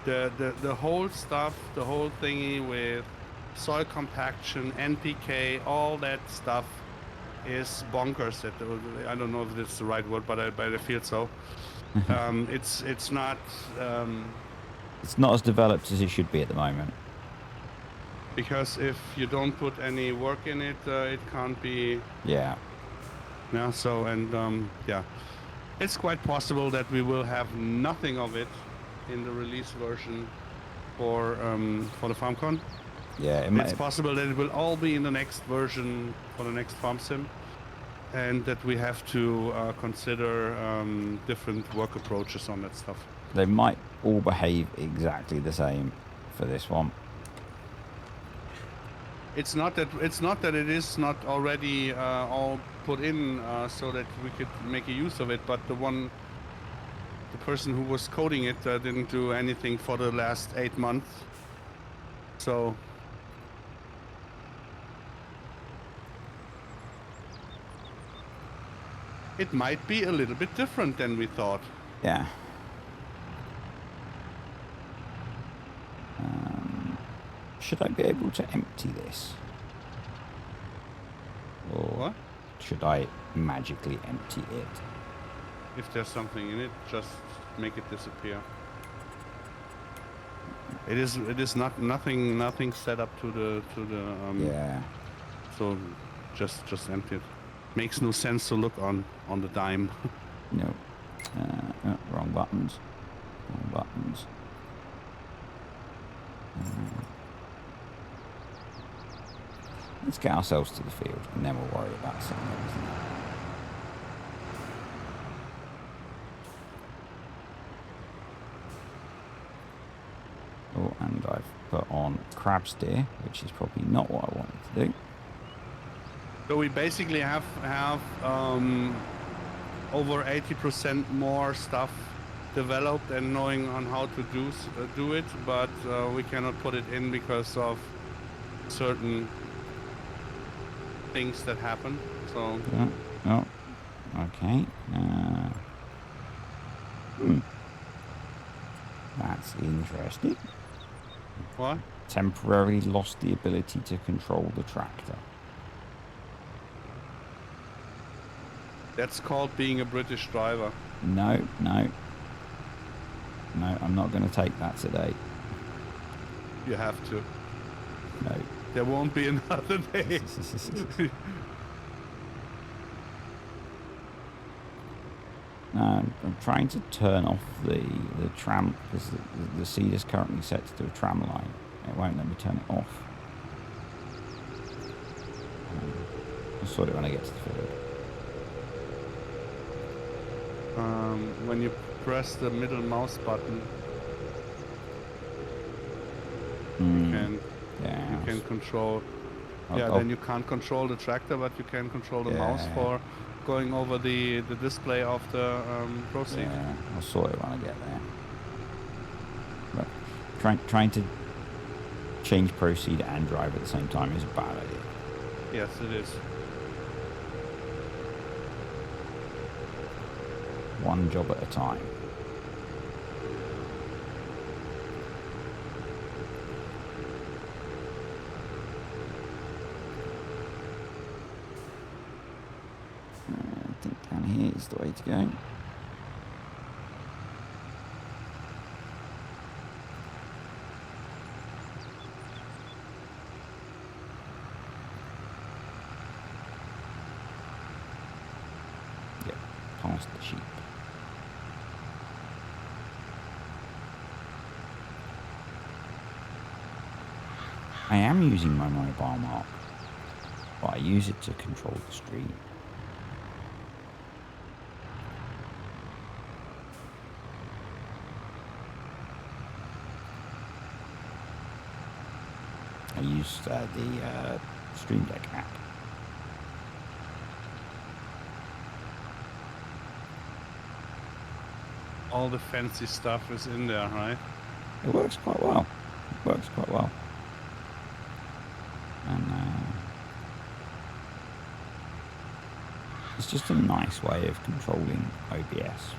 The whole stuff, the whole thingy with soil compaction, NPK, all that stuff is bonkers. I don't know if it's the right word, but I feel so. It's not It's not as developed as it should be at the moment. because if you don't put any work in it, it can't be. Yeah. Yeah. So yeah, it's quite possible that we will have nothing of it in the release version for the FarmCon. Yeah. It's possible that it will all be in the next version for the next farm sim, and that we have to consider different work approaches on that stuff. They might all behave exactly the same for this one. It's not that it is not already all put in so that we could make a use of it, but the person who was coding it didn't do anything for the last 8 months. So it might be a little bit different than we thought. Yeah. Should I be able to empty this? Or What? should I magically empty it? If there's something in it, just make it disappear. It is not nothing set up to the Yeah. So just empty it. Makes no sense to look on the dime. No. Wrong buttons. Wrong buttons. Let's get ourselves to the field and then we'll worry about something else. Oh, and I've put on crab steer, which is probably not what I wanted to do. So we basically have over 80% more stuff developed and knowing on how to do it, but we cannot put it in because of certain things that happen. So Oh, okay. That's interesting. what? Temporarily lost the ability to control the tractor. That's called being a British driver. No, I'm not going to take that today. You have to. No. There won't be another day. I'm trying to turn off the tram because the seed is currently set to a tram line. It won't let me turn it off. I'll sort it when I get to the field. When you press the middle mouse button, you can control. Then you can't control the tractor, but you can control the mouse for going over the display of the proceed. Yeah, I'll sort it when I get there. But trying to change proceed and drive at the same time is a bad idea. Yes, it is. One job at a time. is the way to go. Yep, past the sheep. I am using my mobile mark, but I use it to control the street. I used the Stream Deck app. All the fancy stuff is in there, right? It works quite well. It works quite well. And it's just a nice way of controlling OBS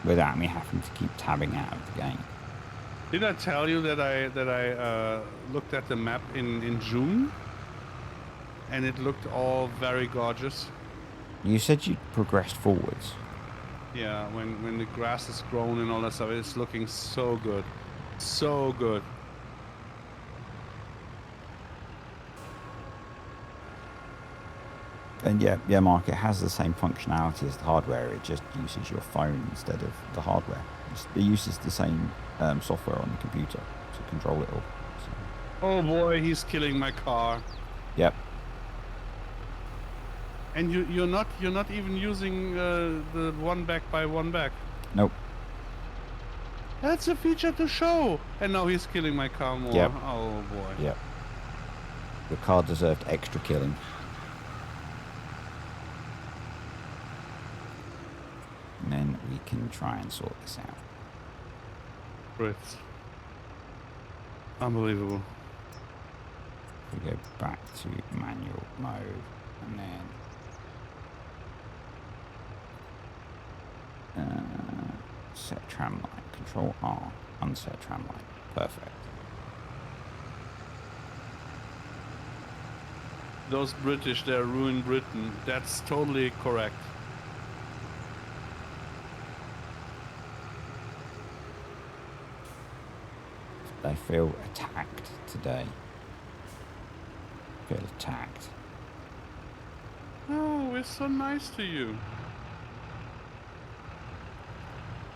without me having to keep tabbing out of the game. Did I tell you that I looked at the map in June, and it looked all very gorgeous? You said you progressed forwards. Yeah, when the grass is grown and all that stuff, it's looking so good, so good. And yeah, Mark, it has the same functionality as the hardware. It just uses your phone instead of the hardware. It uses the same software on the computer to control it all. So. Oh boy, he's killing my car. Yep. And you're not even using the one back by one back. Nope. That's a feature to show. And now he's killing my car more. Yep. Oh boy. Yep. The car deserved extra killing. And then we can try and sort this out. Brits. Unbelievable. We go back to manual mode and then set tram line. Control R. Unset tram line. Perfect. Those British, they ruined Britain. That's totally correct. They feel attacked today. Feel attacked. Oh, we're so nice to you.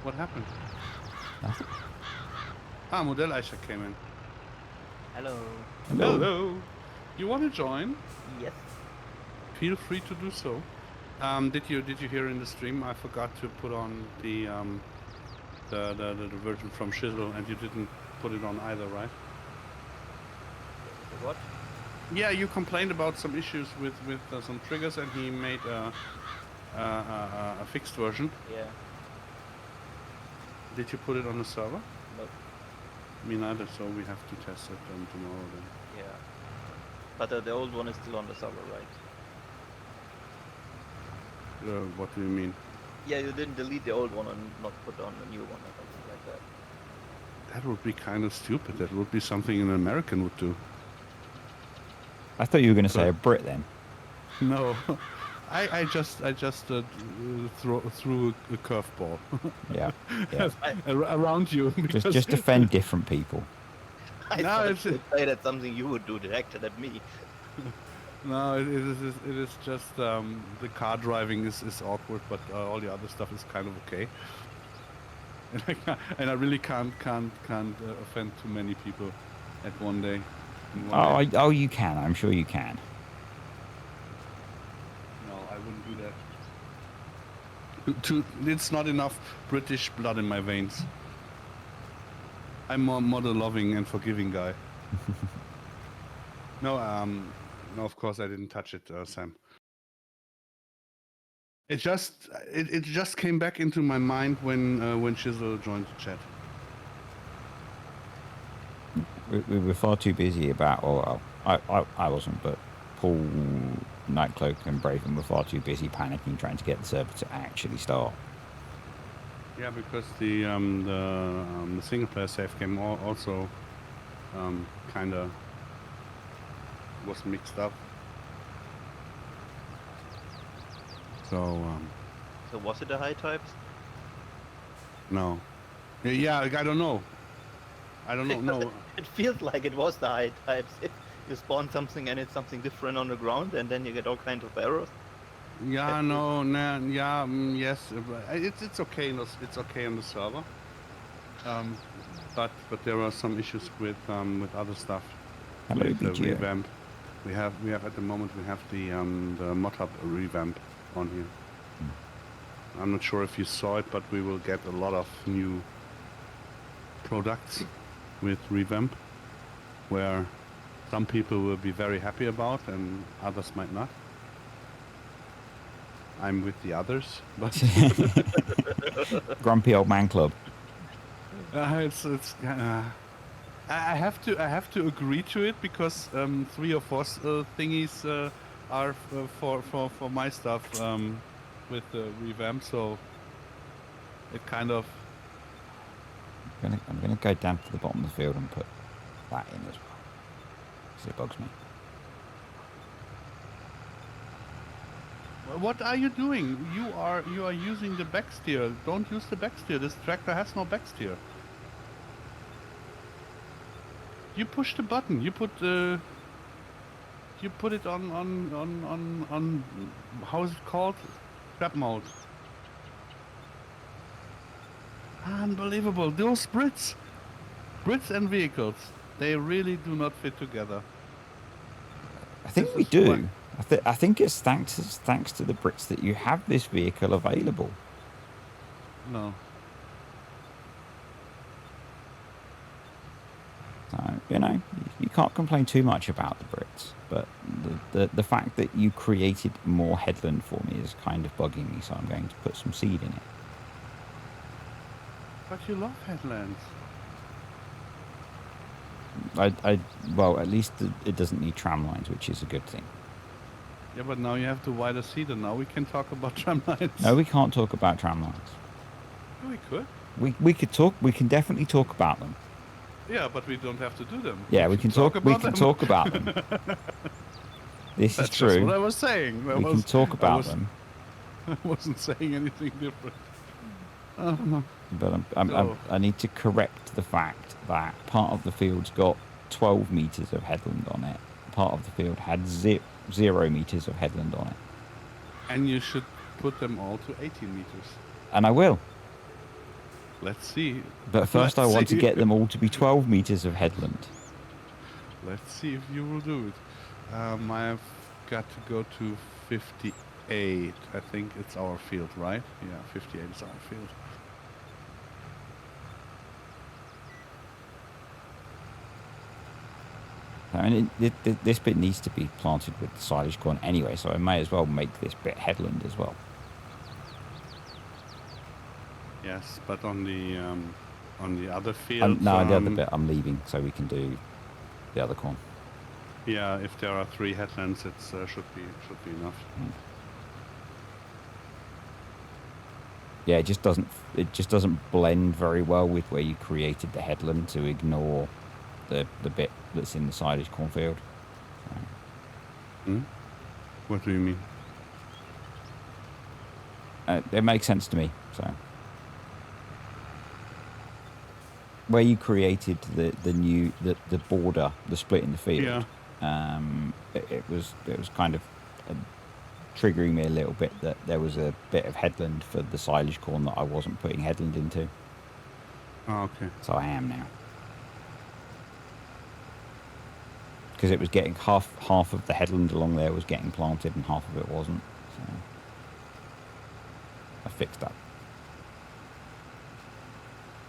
What happened? Nothing. Ah, Model Aisha came in. Hello. Hello. Hello. You want to join? Yes. Feel free to do so. Did you hear in the stream? I forgot to put on the version from Shizzle, and you didn't put it on either, right? What? Yeah, you complained about some issues with some triggers, and he made a fixed version. Yeah. Did you put it on the server? Nope. Me neither, so we have to test it tomorrow then. Yeah. But the old one is still on the server, right? What do you mean? Yeah, you didn't delete the old one and not put on the new one or something like that. That would be kind of stupid. That would be something an American would do. I thought you were going to say a Brit then. No, I just threw a curveball. Yeah. Yeah. Around you. Just defend different people. I No, thought it's- you would say that's something you would do directed at me. No, it is just the car driving is awkward, but all the other stuff is kind of okay. And I really can't offend too many people at one day. in one day. Oh, you can. I'm sure you can. No, I wouldn't do that. It's not enough British blood in my veins. I'm more model-loving and forgiving guy. No, of course I didn't touch it, Sam. It just came back into my mind when Shizzle joined the chat. We were far too busy about, or I wasn't, but Paul, Nightcloak and Braven were far too busy panicking trying to get the server to actually start. Yeah, because the single player save game also kind of was mixed up. So So was it the high types? no. Yeah, I don't know. I don't know. No. It feels like it was the high types. You spawn something and it's something different on the ground, and then you get all kinds of errors. Yeah, It- no, nah, yeah, yes. It's okay. It's okay on the server. But there are some issues with other stuff. Hello, With the BGO. revamp. We have at the moment we have the mod hub revamp on here. I'm not sure if you saw it, but we will get a lot of new products with revamp, where some people will be very happy about and others might not. I'm with the others, but Grumpy old man club. it's I have to agree to it because 3 or 4 thingies are for my stuff with the revamp, so it kind of I'm gonna go down to the bottom of the field and put that in as well, because it bugs me. What are you doing? You are using the backsteer. Don't use the backsteer. This tractor has no backsteer. You push the button. You put it on how is it called? Trap mode. Unbelievable. Those Brits and vehicles, they really do not fit together. I think This we is do. what- I think it's thanks to the Brits that you have this vehicle available. No. So, you know, you can't complain too much about the Brits, but the fact that you created more headland for me is kind of bugging me, so I'm going to put some seed in it. But you love headlands. Well, at least it doesn't need tram lines, which is a good thing. Yeah, but now you have the wider seat, and now we can talk about tram lines. No, we can't talk about tram lines. We could. We could talk. We can definitely talk about them. Yeah, but we don't have to do them. Yeah, we can talk. We about can them. talk about them. This That's is just true. what I was saying. We can talk about them. I wasn't saying anything different. But So- I need to correct the fact that part of the field's got 12 meters of headland on it. Part of the field had 0 meters of headland on it. And you should put them all to 18 meters. And I will. Let's see. But first I Let's want to see. get them all to be 12 meters of headland. Let's see if you will do it. I've got to go to 58. I think it's our field, right? Yeah, 58 is our field. I mean, this bit needs to be planted with silage corn anyway, so I may as well make this bit headland as well. Yes, but on the other field. No, the other bit I'm leaving, so we can do the other corn. Yeah, if there are 3 headlands, it should be enough. Yeah, it just doesn't blend very well with where you created the headland to ignore the bit that's in the silage cornfield. So, What do you mean? it makes sense to me. So where you created the border, the split in the field, it was kind of triggering me a little bit that there was a bit of headland for the silage corn that I wasn't putting headland into. Oh, okay. So I am now. Because it was getting half of the headland along there was getting planted and half of it wasn't. So I fixed that.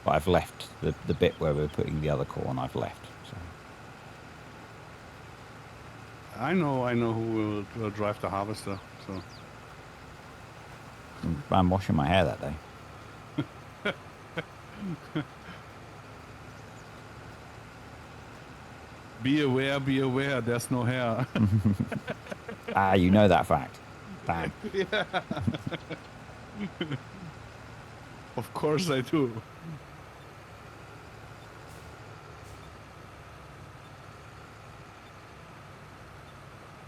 But I've left the bit where we're putting the other corn, I've left. So I know who will drive the harvester. So I'm washing my hair that day. be aware. There's no hair. You know that fact. Damn. Yeah. Of course I do.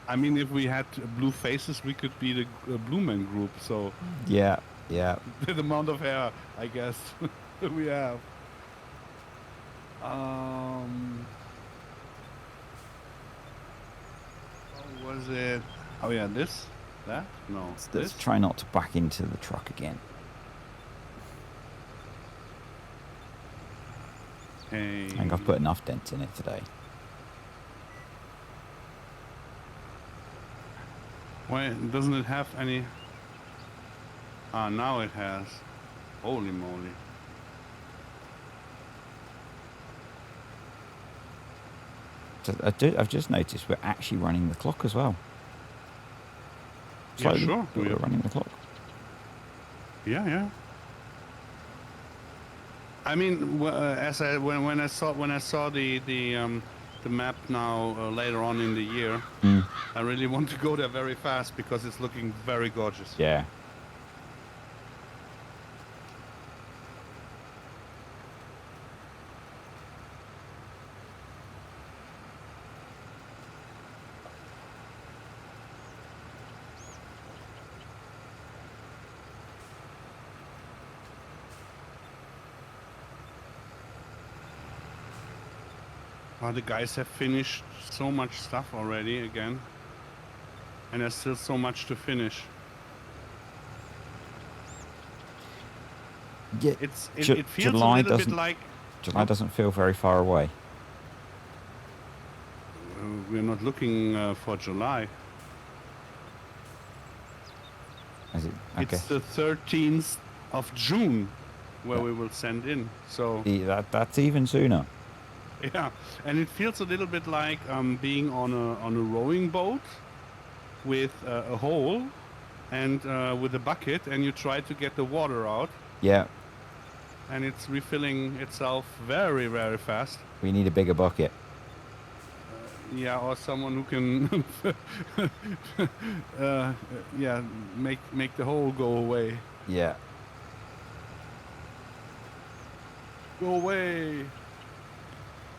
I mean, if we had blue faces, we could be the Blue Man Group. So Yeah, yeah. the amount of hair, I guess, we have. What was it? Oh yeah, this, that, no, Let's this. try not to back into the truck again. Hey. I think I've put enough dents in it today. Why doesn't it have any? Ah, now it has. Holy moly! So I've just noticed we're actually running the clock as well. Yeah, Slowly, sure. but we're running the clock. Yeah, yeah. I mean, when I saw the map now later on in the year, I really want to go there very fast because it's looking very gorgeous. Yeah. The guys have finished so much stuff already again, and there's still so much to finish. Yeah. It feels July a little bit doesn't like July doesn't feel very far away. we're not looking for July. Is it? I It's guess. the 13th of June where we will send in. So Yeah, that's even sooner. yeah, and it feels a little bit like being on a rowing boat with a hole and with a bucket, and you try to get the water out, Yeah. and it's refilling itself very, very fast. We need a bigger bucket. Yeah, or someone who can, yeah, make the hole go away. Yeah. Go away.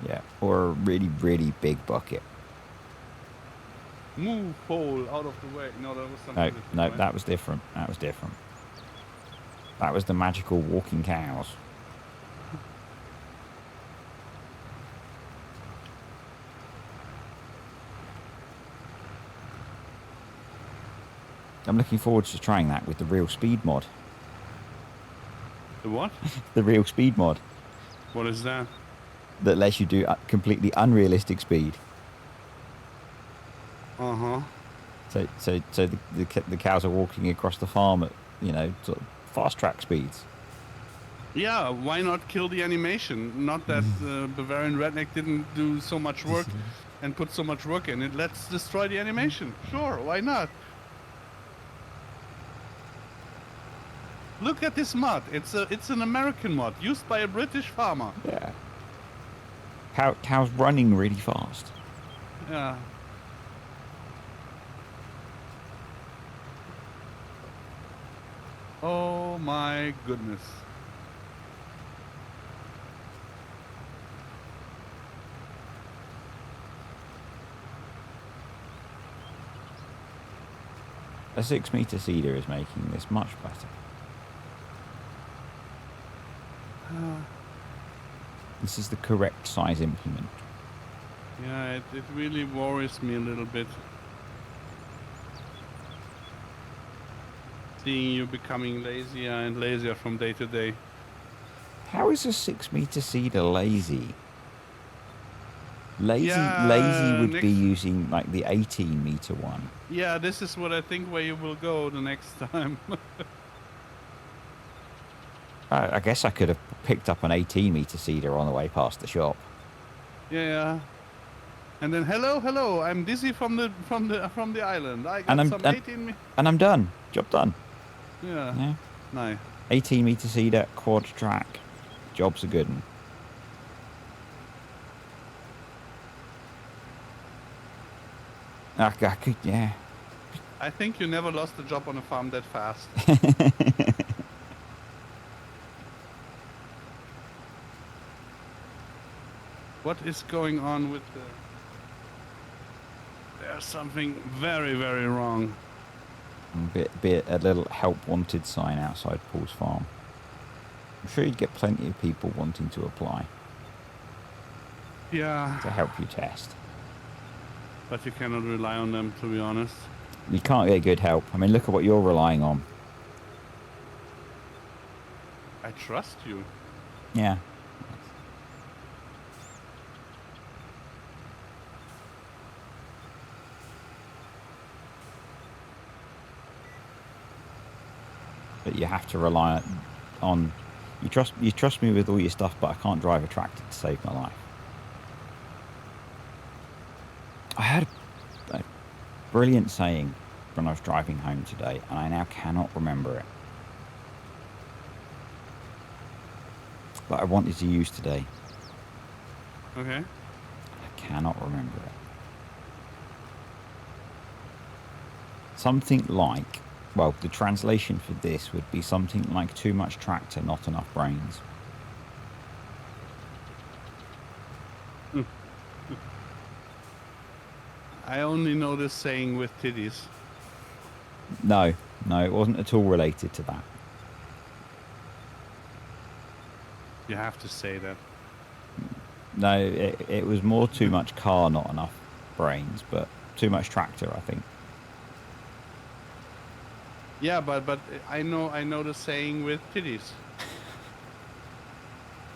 Yeah. Or a really, really big bucket. Move hole out of the way. No, that was something No, different. no, Right? that was different. That was different. That was the magical walking cows. I'm looking forward to trying that with the real speed mod. The what? The real speed mod What is that? that lets you do completely unrealistic speed. Uh-huh. So the cows are walking across the farm at, sort of fast track speeds. Yeah, why not kill the animation? Not that Bavarian Redneck didn't do so much work and put so much work in it. Let's destroy the animation. Sure, why not? Look at this mod. It's an American mod used by a British farmer. Yeah. Cows running really fast. Yeah. Oh my goodness. A 6-meter seeder is making this much better. This is the correct size implement. Yeah, it really worries me a little bit. Seeing you becoming lazier and lazier from day to day. How is a 6-meter seeder lazy? Lazy would be next- using like the 18-meter one. Yeah, this is what I think where you will go the next time. I guess I could have picked up an 18-meter seeder on the way past the shop. Yeah. And then hello, I'm Dizzy from the island. I got And I'm- some and- 18 And I'm done. Job done. Yeah. Yeah. Nice. 18-meter seeder, quad track. Job's a good one. I could, yeah. I think you never lost a job on a farm that fast. What is going on with the There's something very, very wrong. And be a little help wanted sign outside Paul's farm. I'm sure you'd get plenty of people wanting to apply Yeah, to help you test. but you cannot rely on them, to be honest. You can't get good help. I mean, look at what you're relying on. I trust you. Yeah. But you have to rely on you trust me with all your stuff, but I can't drive a tractor to save my life. I had a brilliant saying when I was driving home today, and I now cannot remember it. But I wanted to use today. Okay. I cannot remember it. Something like, well, the translation for this would be something like too much tractor, not enough brains. I only know this saying with titties. No, it wasn't at all related to that. You have to say that. No, it was more too much car, not enough brains, but too much tractor, I think. Yeah, but I know the saying with titties.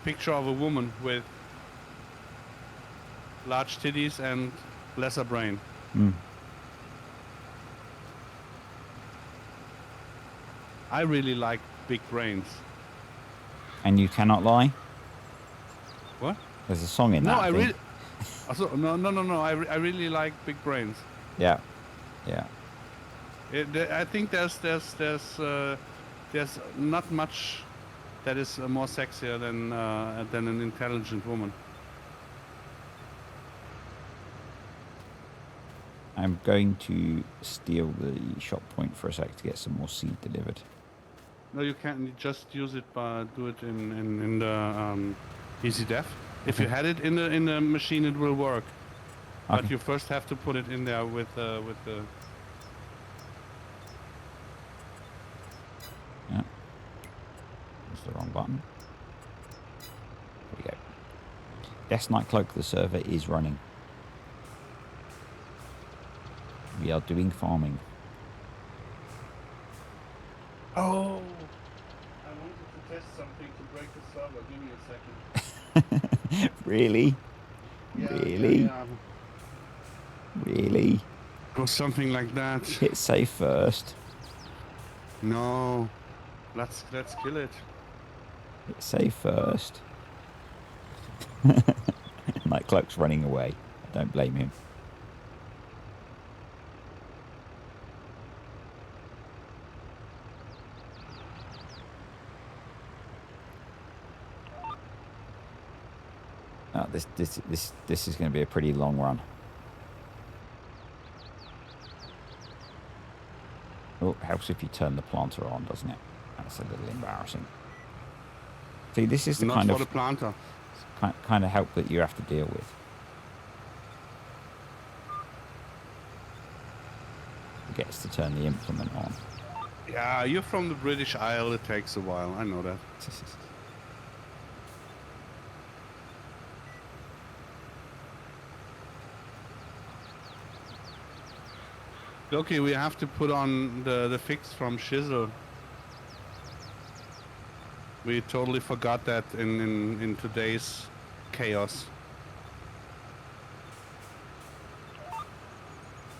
Picture of a woman with large titties and lesser brain. Mm. I really like big brains. And you cannot lie? What? There's a song in No, that. I thing. really. Also, no. I really like big brains. Yeah. I think there's not much that is more sexier than an intelligent woman. I'm going to steal the shop point for a sec to get some more seed delivered. No, you can't. You just use it, do it in the easy def. If you had it in the machine, it will work. Okay. But you first have to put it in there with the. Yeah. That's the wrong button. There we go. Death Knight Cloak, the server is running. We are doing farming. Oh! I wanted to test something to break the server. Give me a second. Really? Really? Yeah. Really? Or something like that. Hit save first. No. Let's kill it. Hit save first. Nightcloak's running away. I don't blame him. Oh, this is going to be a pretty long run. Oh, it helps if you turn the planter on, doesn't it? That's a little embarrassing. See, this is the Not kind for of the planter. kind of help that you have to deal with. It gets to turn the implement on. Yeah, you're from the British Isle. It takes a while. I know that. Okay, we have to put on the fix from Shizzle. We totally forgot that in today's chaos.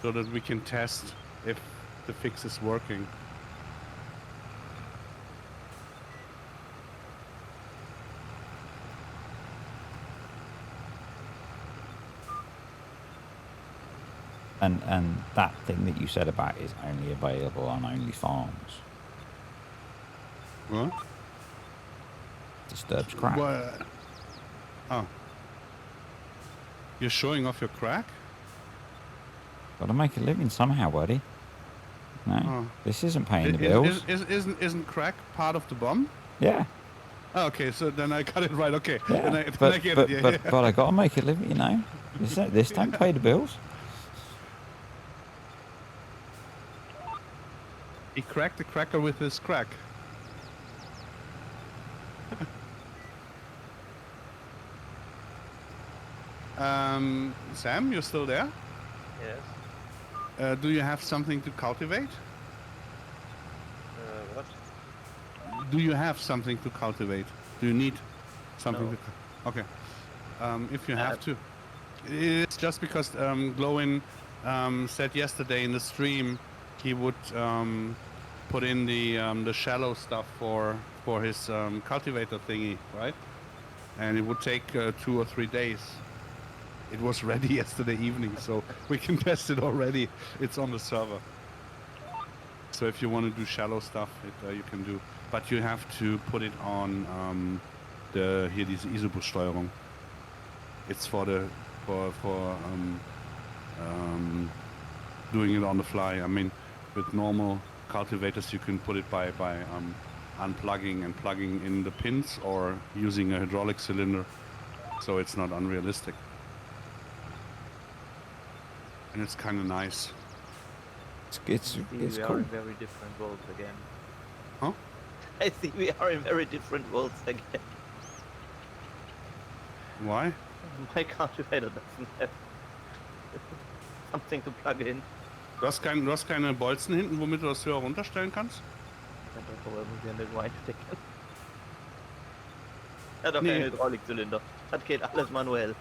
So that we can test if the fix is working. And that thing that you said about is only available on Only Farms. What? Disturbs crack. What? Oh. You're showing off your crack? Gotta make a living somehow, buddy. No, Oh. this isn't paying the bills. Isn't crack part of the bomb? Yeah, Oh, okay, so then I got it right. Okay, yeah. then I get but it. Yeah, I gotta make a living, you know. This don't pay the bills. He cracked the cracker with his crack. Sam, you're still there? Yes. Do you have something to cultivate? What? Do you have something to cultivate? Do you need something No. to... Okay. If you have to. It's just because Glowin said yesterday in the stream he would put in the shallow stuff for his cultivator thingy, right? And it would take 2 or 3 days. It was ready yesterday evening, so we can test it already. It's on the server. So if you want to do shallow stuff, you can do. But you have to put it on hier diese Isobus-Steuerung. It's for doing it on the fly. I mean, with normal cultivators, you can put it by unplugging and plugging in the pins or using a hydraulic cylinder, so it's not unrealistic. And it's kind of nice. It's We are cool. in very different worlds again. Huh? I think we are in very different worlds again. Why? My cultivator doesn't have something to plug in. Du hast keine Bolzen hinten, womit du das höher runterstellen kannst? Dann doch aber muss ich an den reinstecken. Er hat doch Nee. keinen Hydraulikzylinder. Das geht alles manuell.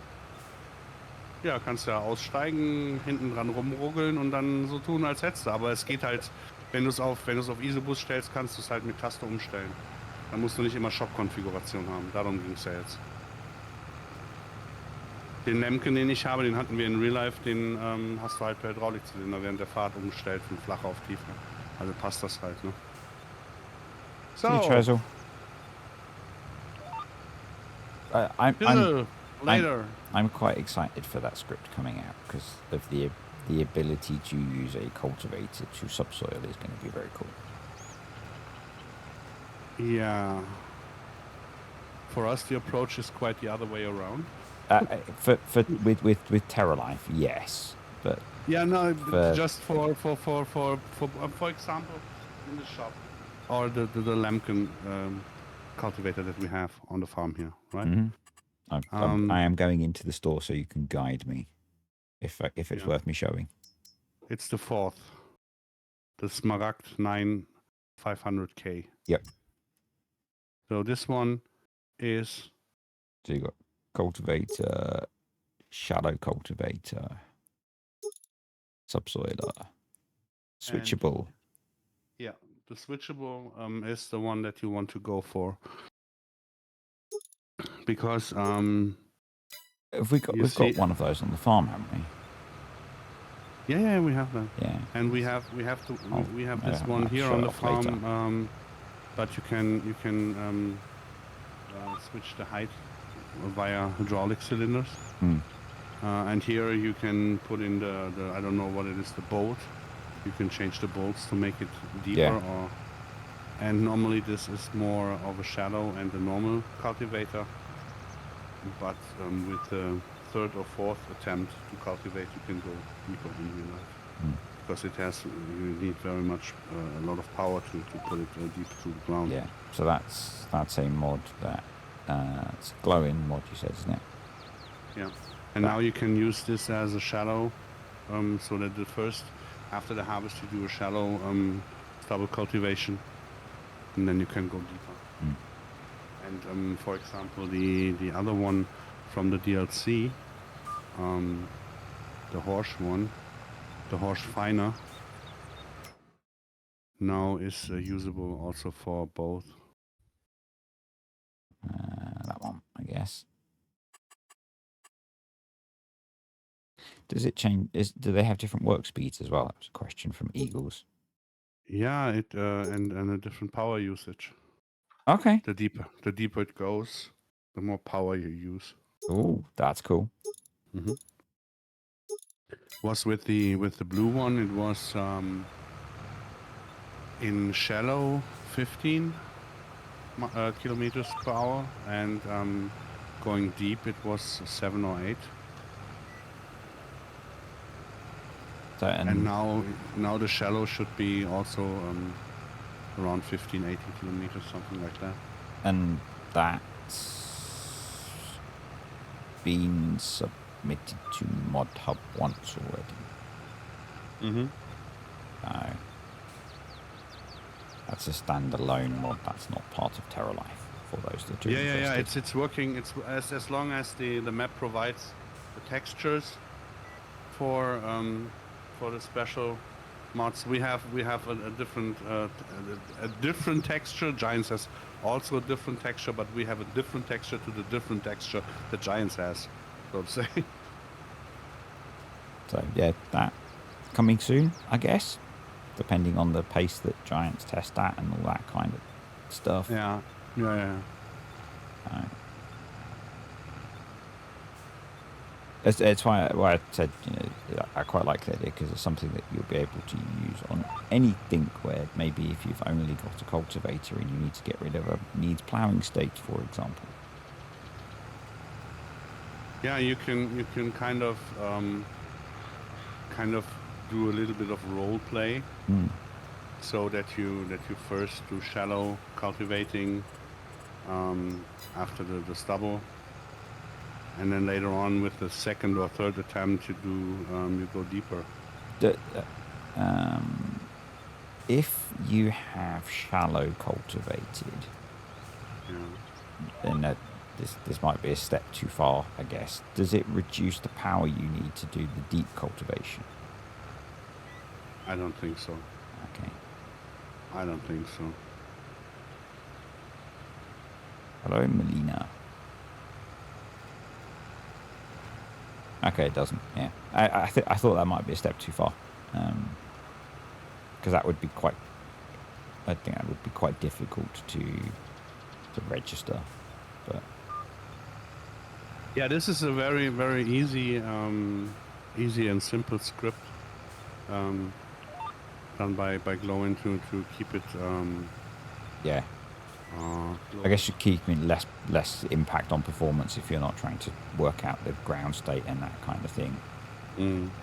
Ja, kannst ja aussteigen, hinten dran rumruckeln und dann so tun, als hättest du. Aber es geht halt, wenn du es auf Isobus stellst, kannst du es halt mit Taste umstellen. Dann musst du nicht immer Shop-Konfiguration haben. Darum ging es ja jetzt. Den Lemken, den ich habe, den hatten wir in Real Life, den hast du halt per Hydraulikzylinder während der Fahrt umgestellt von flach auf tiefer. Also passt das halt, ne? See you, Trezel. I'm quite excited for that script coming out because of the ability to use a cultivator to subsoil is going to be very cool. Yeah. For us, the approach is quite the other way around. With TerraLife, yes, but Yeah, no, for- just for example, in the shop or the Lemken cultivator that we have on the farm here, right? Mhm. I am going into the store so you can guide me if it's Yeah. worth me showing. It's the 4th, the Smaragd 9 500K. Yep. So this one is So you got cultivator, shadow cultivator, subsoiler, switchable. yeah, the switchable is the one that you want to go for because We've got one of those on the farm, haven't we? yeah, we have that. Yeah. And we have this one here on the farm, but you can switch the height via hydraulic cylinders. And here you can put in the I don't know what it is, the bolt. You can change the bolts to make it deeper. Yeah. And normally this is more of a shadow and a normal cultivator. But with the 3rd or 4th attempt to cultivate, you can go deeper in real life. Because you need very much a lot of power to put it deep to the ground. Yeah. So that's a mod that it's a glowing mod, you said, isn't it? Yeah. And now you can use this as a shallow, so that after the harvest you do a shallow stubble cultivation, and then you can go deeper. And for example, the other one from the DLC, the Horsch one, the Horsch Finer, now is usable also for both. That one, I guess. Does it change? Do they have different work speeds as well? That was a question from Eagles. Yeah, it and a different power usage. Okay. The deeper it goes, the more power you use. Oh, that's cool. Was with the blue one, it was in shallow 15 kilometers per hour, and going deep it was 7 or 8. So And now the shallow should be also around 15, 18 kilometers, something like that. and that's been submitted to Mod Hub once already. Mm-hmm. No. That's a standalone mod. That's not part of TerraLife for those that are Yeah. interested. It's working. It's as long as the map provides the textures for the special mods. We have a different a different texture. Giants has also a different texture, but we have a different texture to the different texture that Giants has, so to say. So yeah, that coming soon, I guess, depending on the pace that Giants test at and all that kind of stuff. Yeah. It's why I said, you know, I quite like that idea because it's something that you'll be able to use on anything where maybe if you've only got a cultivator and you need to get rid of a needs ploughing stage, for example. Yeah, you can kind of do a little bit of role play, so that you first do shallow cultivating after the stubble, and then later on with the second or third attempt you go deeper. If you have shallow cultivated, then this might be a step too far, I guess. Does it reduce the power you need to do the deep cultivation? I don't think so. Okay. I don't think so. Hello, Melina. Okay, it doesn't. Yeah, I thought that might be a step too far, because that would be quite. I think that would be quite difficult to register, but Yeah, this is a very, very easy and simple script done by Glowin to keep it. yeah. I guess you're keeping less impact on performance if you're not trying to work out the ground state and that kind of thing.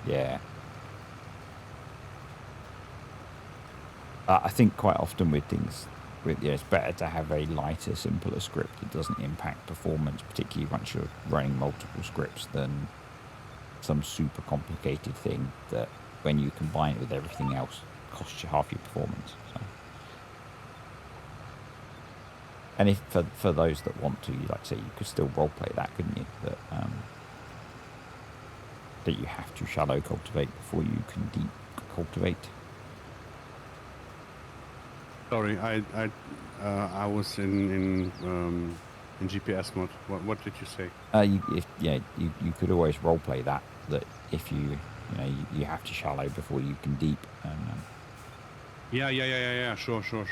Yeah. I think quite often with things, it's better to have a lighter, simpler script that doesn't impact performance, particularly once you're running multiple scripts, than some super complicated thing that, when you combine it with everything else, costs you half your performance. So. And if for those that want to, like say, you could still roleplay that, couldn't you? That you have to shallow cultivate before you can deep cultivate. Sorry, I was in GPS mode. What did you say? You could always roleplay that if you have to shallow before you can deep. Yeah. Sure. So,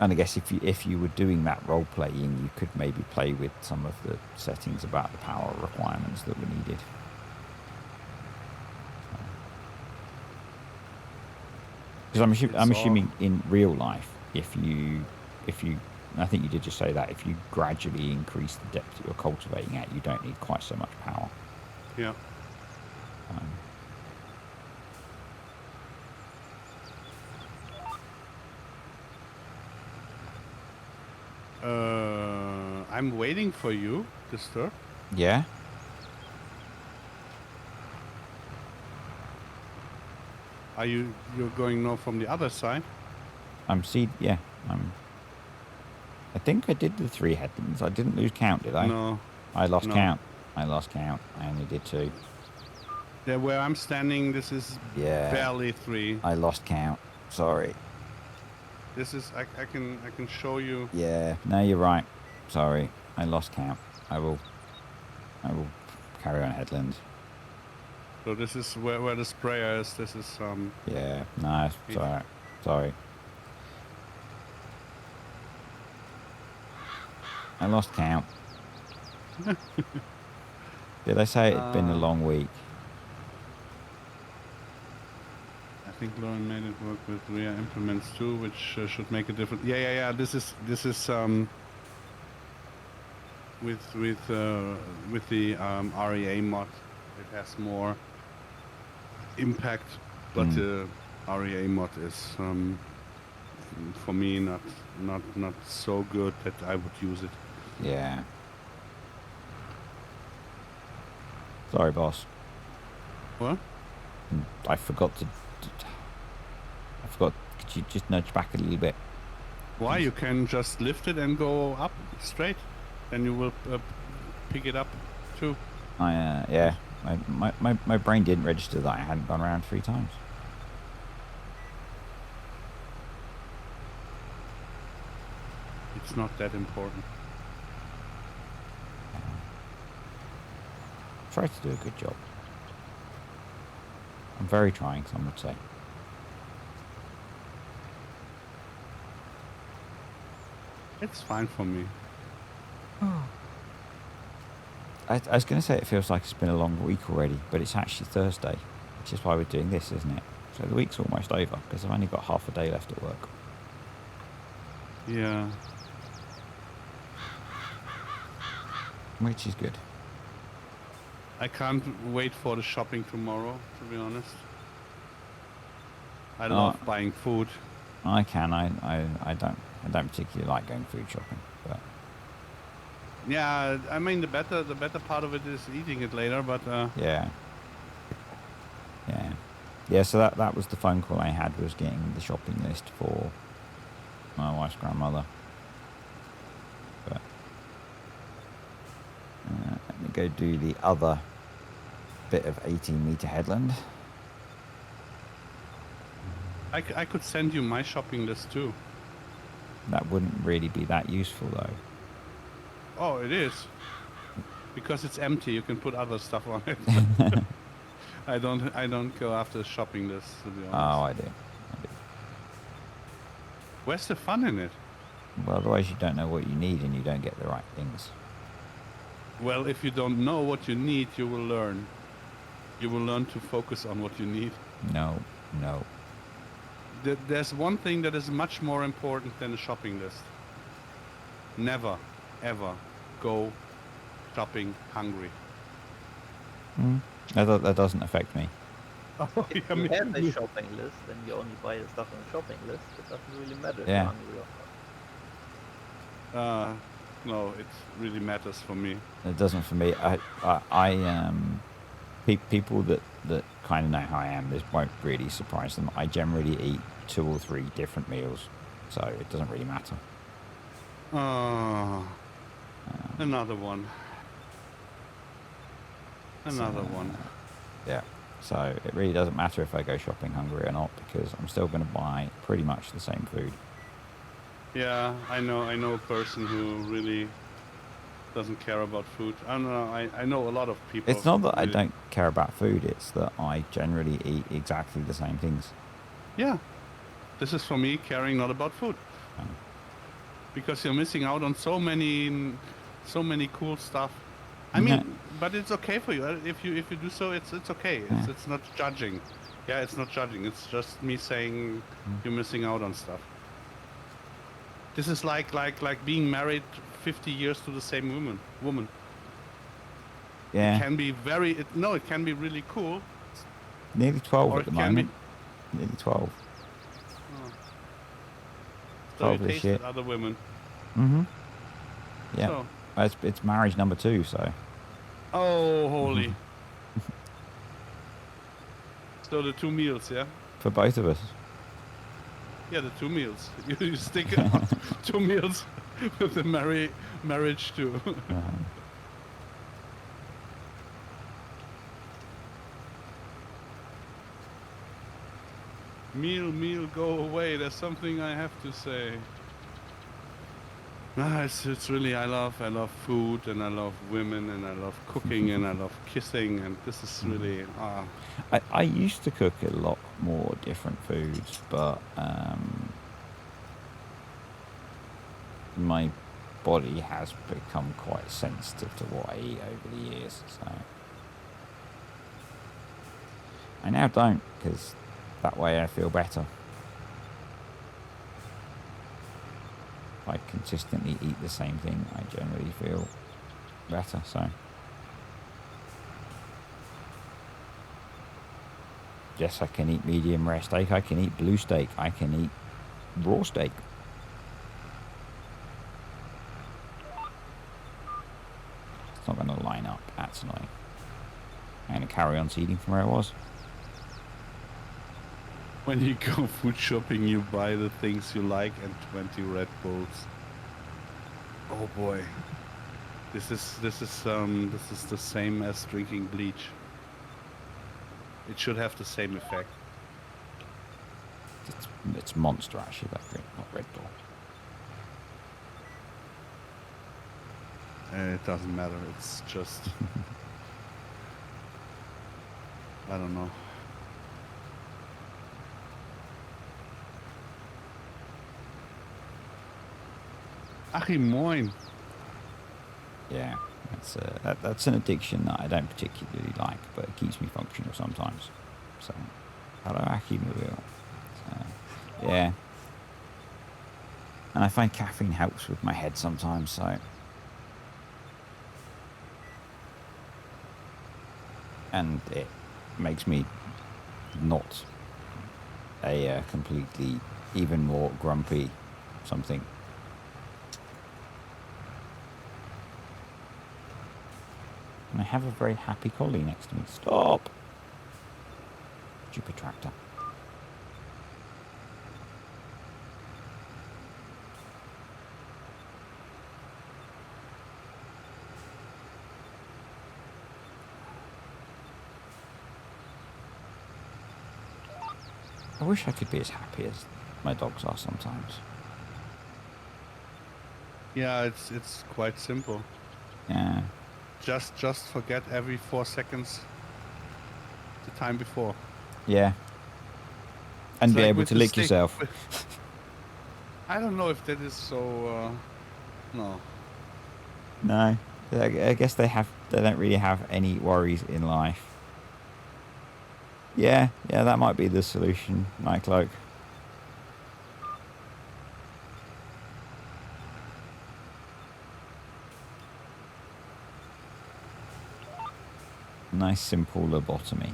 and I guess if you were doing that role playing, you could maybe play with some of the settings about the power requirements that were needed. Because I'm assuming in real life, if you, I think you did just say that, if you gradually increase the depth that you're cultivating at, you don't need quite so much power. Yeah. I'm waiting for you, Disturb. Yeah. You're going now from the other side? I think I did the 3 headlands. I didn't lose count, did I? No. I lost count. I only did 2. Yeah, where I'm standing, this is barely 3. I lost count. Sorry. This is I can show you. Yeah. No, you're right. Sorry. I lost count. I will carry on headland. So this is where the sprayer is. This is Yeah. No, it's all right. Sorry. I lost count. Did I say it'd been a long week? I think Lauren made it work with rear implements too, which should make a difference. Yeah. This is with the REA mod, it has more impact, but the REA mod is for me not so good that I would use it. Yeah. Sorry, boss. What? I forgot to. I forgot. Could you just nudge back a little bit? Why? You can just lift it and go up straight, and you will pick it up too. Yeah. My brain didn't register that I hadn't gone around 3 times. It's not that important. Try to do a good job. I'm very trying, some would say. It's fine for me. I was going to say it feels like it's been a long week already, but it's actually Thursday, which is why we're doing this, isn't it? So the week's almost over, because I've only got half a day left at work. Yeah. Which is good. I can't wait for the shopping tomorrow, to be honest. I love buying food. I can. I don't particularly like going food shopping, but Yeah, I mean the better part of it is eating it later, but yeah. So that was the phone call I had, was getting the shopping list for my wife's grandmother. But let me go do the other bit of 18-meter headland. I could send you my shopping list too. That wouldn't really be that useful though. Oh, it is. Because it's empty, you can put other stuff on it. I don't go after shopping lists, to be honest. Oh, I do. Where's the fun in it? Well, otherwise you don't know what you need and you don't get the right things. Well, if you don't know what you need, you will learn. You will learn to focus on what you need. No. There's one thing that is much more important than a shopping list. Never, ever go shopping hungry. That doesn't affect me. If you have a shopping list, then you only buy the stuff on the shopping list. It doesn't really matter if you're Yeah. hungry or not. No, it really matters for me. It doesn't for me. People that kind of know how I am, this won't really surprise them. I generally eat 2 or 3 different meals, so it doesn't really matter. Another one. Another one. Yeah. So it really doesn't matter if I go shopping hungry or not, because I'm still going to buy pretty much the same food. Yeah, I know a person who really doesn't care about food. I don't know. I know a lot of people. It's not that I really- don't care about food, it's that I generally eat exactly the same things. Yeah, this is for me caring not about food, because you're missing out on so many cool stuff. I mean, Yeah. but it's okay for you if you do so. It's okay. It's not judging. Yeah, it's not judging. It's just me saying you're missing out on stuff. This is like being married 50 years to the same woman. Yeah. It can be it can be really cool. Nearly 12 Or at the it can be- moment. Nearly 12. So you 12 this taste year. with other women. Mm-hmm. Yeah. So, It's marriage number 2, so. oh, holy. So the 2 meals, yeah? For both of us. Yeah, the 2 meals. You stick it on 2 meals with the marriage too. Meal, go away. There's something I have to say. It's really, I love food, and I love women, and I love cooking, and I love kissing, and this is really, I used to cook a lot more different foods, but my body has become quite sensitive to what I eat over the years, so I now don't, because that way I feel better. If I consistently eat the same thing, I generally feel better. So yes, I can eat medium rare steak. I can eat blue steak. I can eat raw steak. It's not going to line up. That's annoying. I'm going to carry on seeding from where it was. When you go food shopping, you buy the things you like and 20 Red Bulls. Oh boy, this is the same as drinking bleach. It should have the same effect. It's Monster actually, that drink, not Red Bull. It doesn't matter. It's just I don't know. Achim, moin. Yeah, that's an addiction that I don't particularly like, but it keeps me functional sometimes. So, hello, Aki Mobile. So, yeah. And I find caffeine helps with my head sometimes, so. And it makes me not a completely, even more grumpy something. And I have a very happy collie next to me. Stop! Stupid tractor. I wish I could be as happy as my dogs are sometimes. Yeah, it's quite simple. Yeah. Just forget every 4 seconds the time before. Yeah. And It's be like able with to the lick stick. yourself. I don't know if that is so. No. No. I guess they don't really have any worries in life. Yeah, that might be the solution, Nightcloak. Nice simple lobotomy.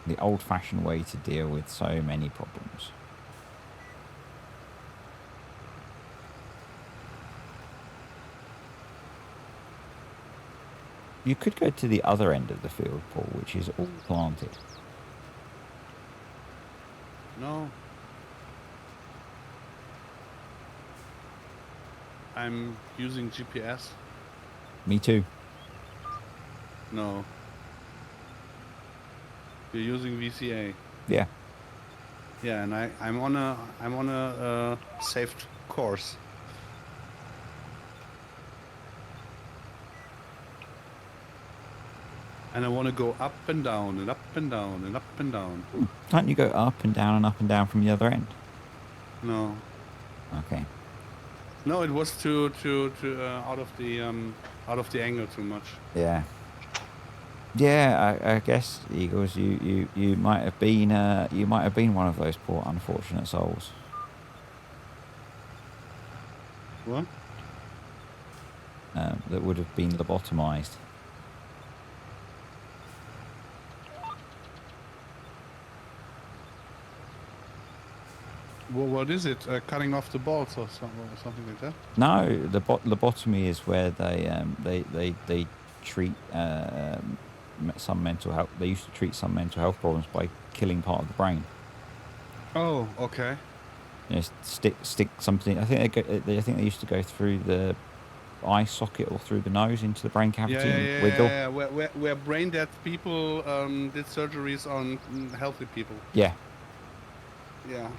The old-fashioned way to deal with so many problems. You could go to the other end of the field, Paul, which is all planted. No. I'm using GPS. Me too. No. You're using VCA. Yeah. Yeah, and I'm on a saved course. And I want to go up and down and up and down and up and down. Can't you go up and down from the other end? No. Okay. No, it was too out of the angle too much. Yeah. Yeah, I guess Eagles, you might have been one of those poor unfortunate souls. What? That would have been lobotomized. Well, what is it? Cutting off the balls or something like that? No, the lobotomy is where they treat some mental health. They used to treat some mental health problems by killing part of the brain. Oh, okay. You know, stick something. I think they used to go through the eye socket or through the nose into the brain cavity and wiggle. Yeah. Where brain dead people did surgeries on healthy people. Yeah. Yeah.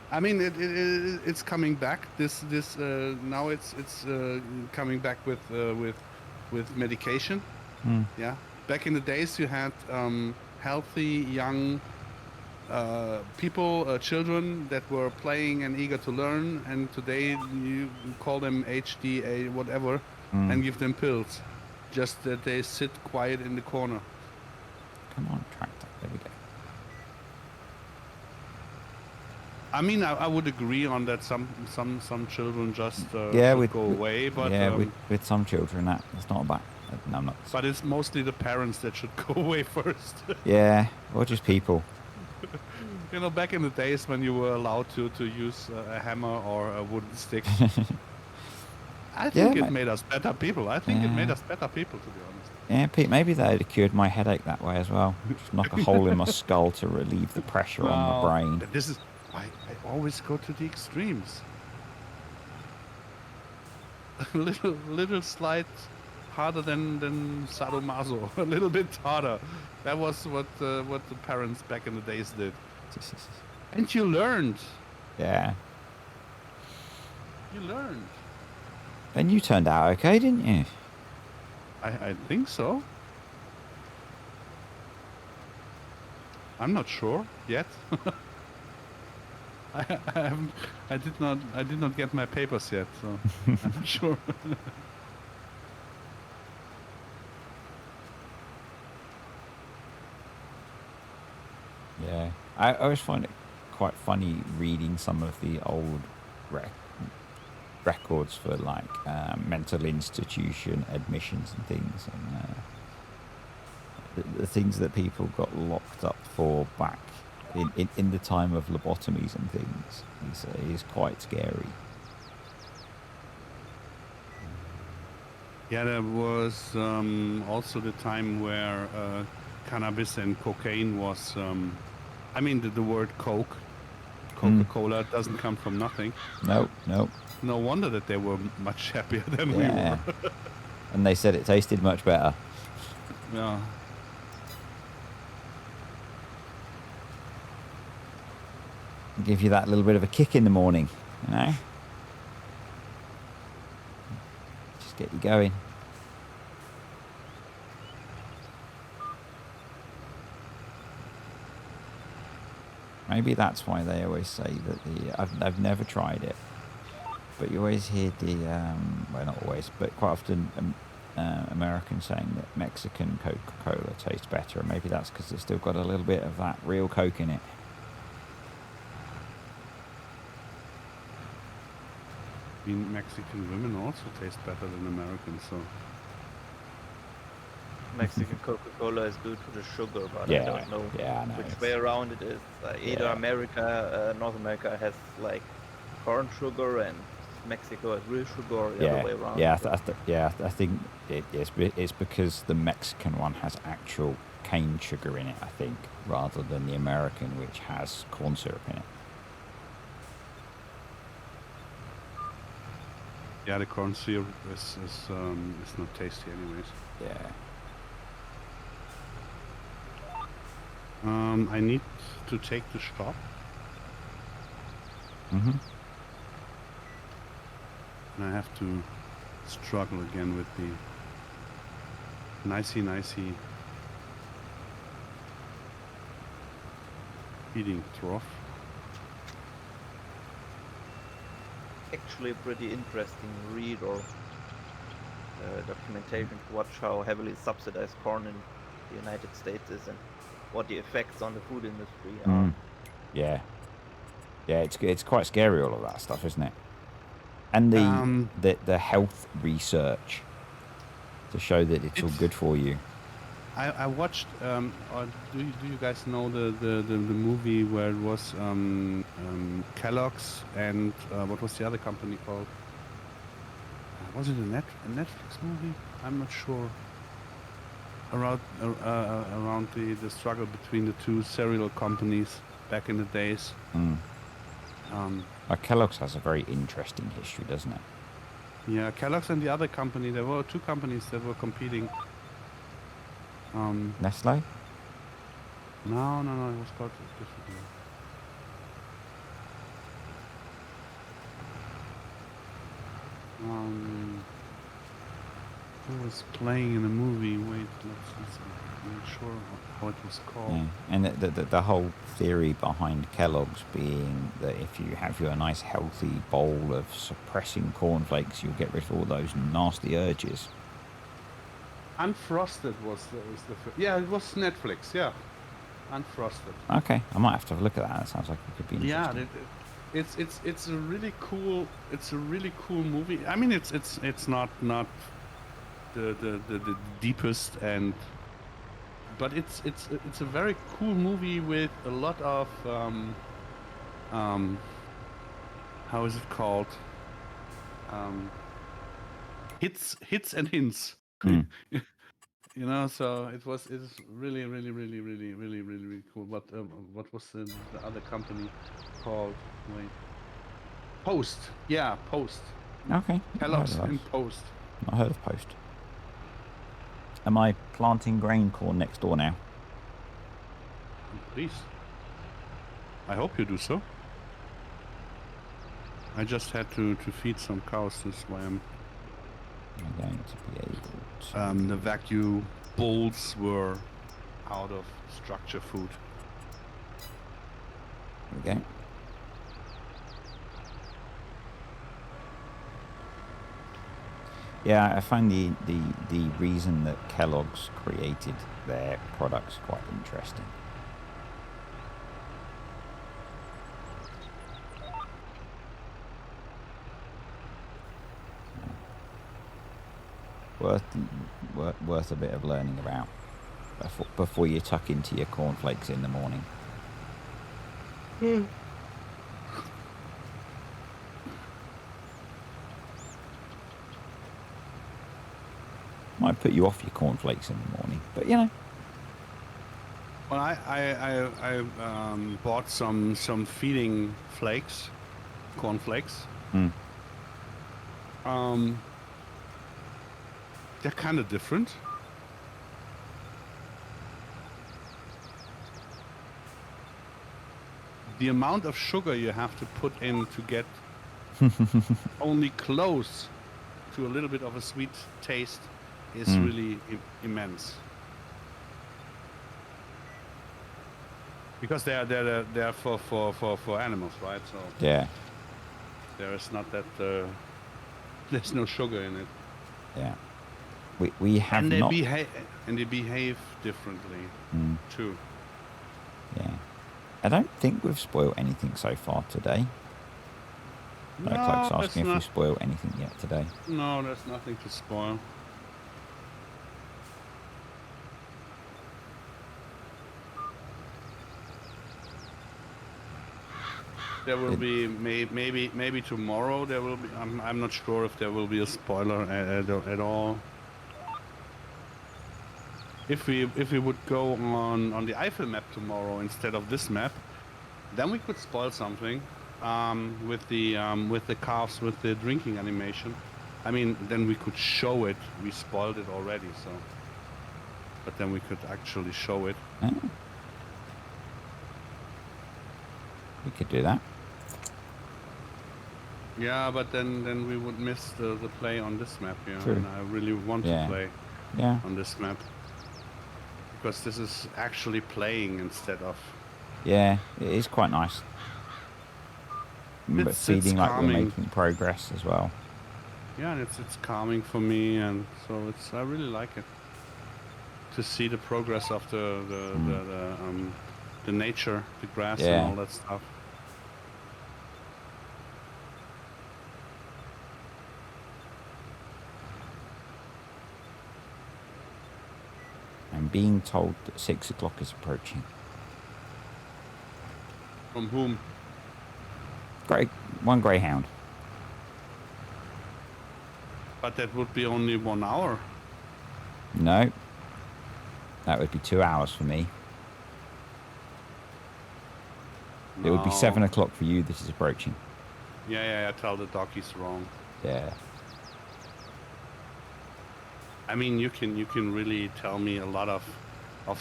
I mean, it's coming back. This now it's coming back with medication. Mm. Yeah. Back in the days, you had healthy young people, children that were playing and eager to learn, and today you call them HDA whatever, and give them pills, just that they sit quiet in the corner. Come on, tractor. There we go. I mean, I would agree on that. Some children just Yeah, should go away, but with some children that's not bad. No, I'm not. but it's mostly the parents that should go away first. Yeah, or just people. You know, back in the days when you were allowed to use a hammer or a wooden stick, I think Yeah, it made us better people. I think it made Yeah. us better people, to be honest. Yeah, Pete, maybe they'd have cured my headache that way as well. Just knock a hole in my skull to relieve the pressure on my No, brain. but this is I always go to the extremes. little slight harder than sadomaso, a little bit harder. That was what the parents back in the days did. And you learned. Yeah. You learned. And you turned out okay, didn't you? I think so. I'm not sure yet. I haven't. I did not get my papers yet, so I'm not sure. Yeah. I always find it quite funny reading some of the old records for like mental institution admissions and things, and the things that people got locked up for back in the time of lobotomies and things is quite scary. Yeah, there was also the time where cannabis and cocaine was. I mean, the word Coke, Coca-Cola doesn't come from nothing. No. No wonder that they were much happier than we Yeah. were. And they said it tasted much better. Yeah. Give you that little bit of a kick in the morning, you know? Just get you going. Maybe that's why they always say that I've never tried it, but you always hear well, not always, but quite often Americans saying that Mexican Coca-Cola tastes better, and maybe that's because it's still got a little bit of that real Coke in it. I mean, Mexican women also taste better than Americans, so. Mexican Coca-Cola is due to the sugar, but Yeah, I don't know yeah, I know. which way around it is. Either Yeah. North America has like corn sugar and Mexico has real sugar, or the other way around. Yeah, I think it's because the Mexican one has actual cane sugar in it, I think, rather than the American, which has corn syrup in it. Yeah, the corn syrup is not tasty anyways. Yeah. I need to take the stop. Mm-hmm. And I have to struggle again with the nicey feeding trough. Actually, a pretty interesting read or documentation to watch how heavily subsidized corn in the United States is and what the effects on the food industry are. Yeah. Yeah, it's quite scary, all of that stuff, isn't it? And the health research to show that it's all good for you. I watched. Or do you guys know the movie where it was Kellogg's and what was the other company called? Was it a Netflix movie? I'm not sure. Around the struggle between the two cereal companies back in the days. Kellogg's has a very interesting history, doesn't it? Yeah, Kellogg's and the other company. There were two companies that were competing. Nestle? No, it was called differently. Who was playing in the movie? Wait, let's I'm not sure how it was called. Yeah. And the whole theory behind Kellogg's being that if you have your nice healthy bowl of suppressing cornflakes, you'll get rid of all those nasty urges. Unfrosted was the yeah, it was Netflix, yeah. unfrosted. Okay, I might have to have a look at that. That sounds like it could be Yeah, interesting. it's a really cool movie. I mean, it's not the deepest but it's a very cool movie with a lot of um how is it called, um hits and hints. Mm. You know, so it's really cool. What was the other company called? Wait, Post. Yeah, Post. Okay, not heard of Kellogg's and those. Post. Not heard of Post. Am I planting grain corn next door now? Please. I hope you do so. I just had to feed some cows. That's why I'm going to be able to... the vacuum bowls were out of structure food. There we go. Yeah, I find the reason that Kellogg's created their products quite interesting. Worth a bit of learning about before you tuck into your cornflakes in the morning. Might put you off your cornflakes in the morning, but you know. Well, I bought some feeding flakes, cornflakes. Mm. They're kind of different. The amount of sugar you have to put in to get only close to a little bit of a sweet taste is really immense. Because they're for animals, right? So Yeah, there is not that there's no sugar in it. yeah. We have And they not. behave differently too. Yeah, I don't think we've spoiled anything so far today. No, Cloak's asking if we spoiled anything yet today. No, there's nothing to spoil. There will be maybe tomorrow. There will be. I'm not sure if there will be a spoiler at all. If we would go on the Eiffel map tomorrow instead of this map, then we could spoil something with the calves with the drinking animation. I mean, then we could show it. We spoiled it already, so. But then we could actually show it. Oh. We could do that. Yeah, but then we would miss the play on this map here, True. and I really want to play on this map because this is actually playing instead of. Yeah, it is quite nice. But feeling like calming. we're making progress as well. Yeah, and it's calming for me, and so I really like it to see the progress of the nature, the grass, and all that stuff. I'm being told that 6 o'clock is approaching. From whom? One greyhound. But that would be only 1 hour. No. That would be 2 hours for me. No. It would be 7 o'clock for you that is approaching. Yeah, I tell the dog he's wrong. Yeah. I mean, you can really tell me a lot of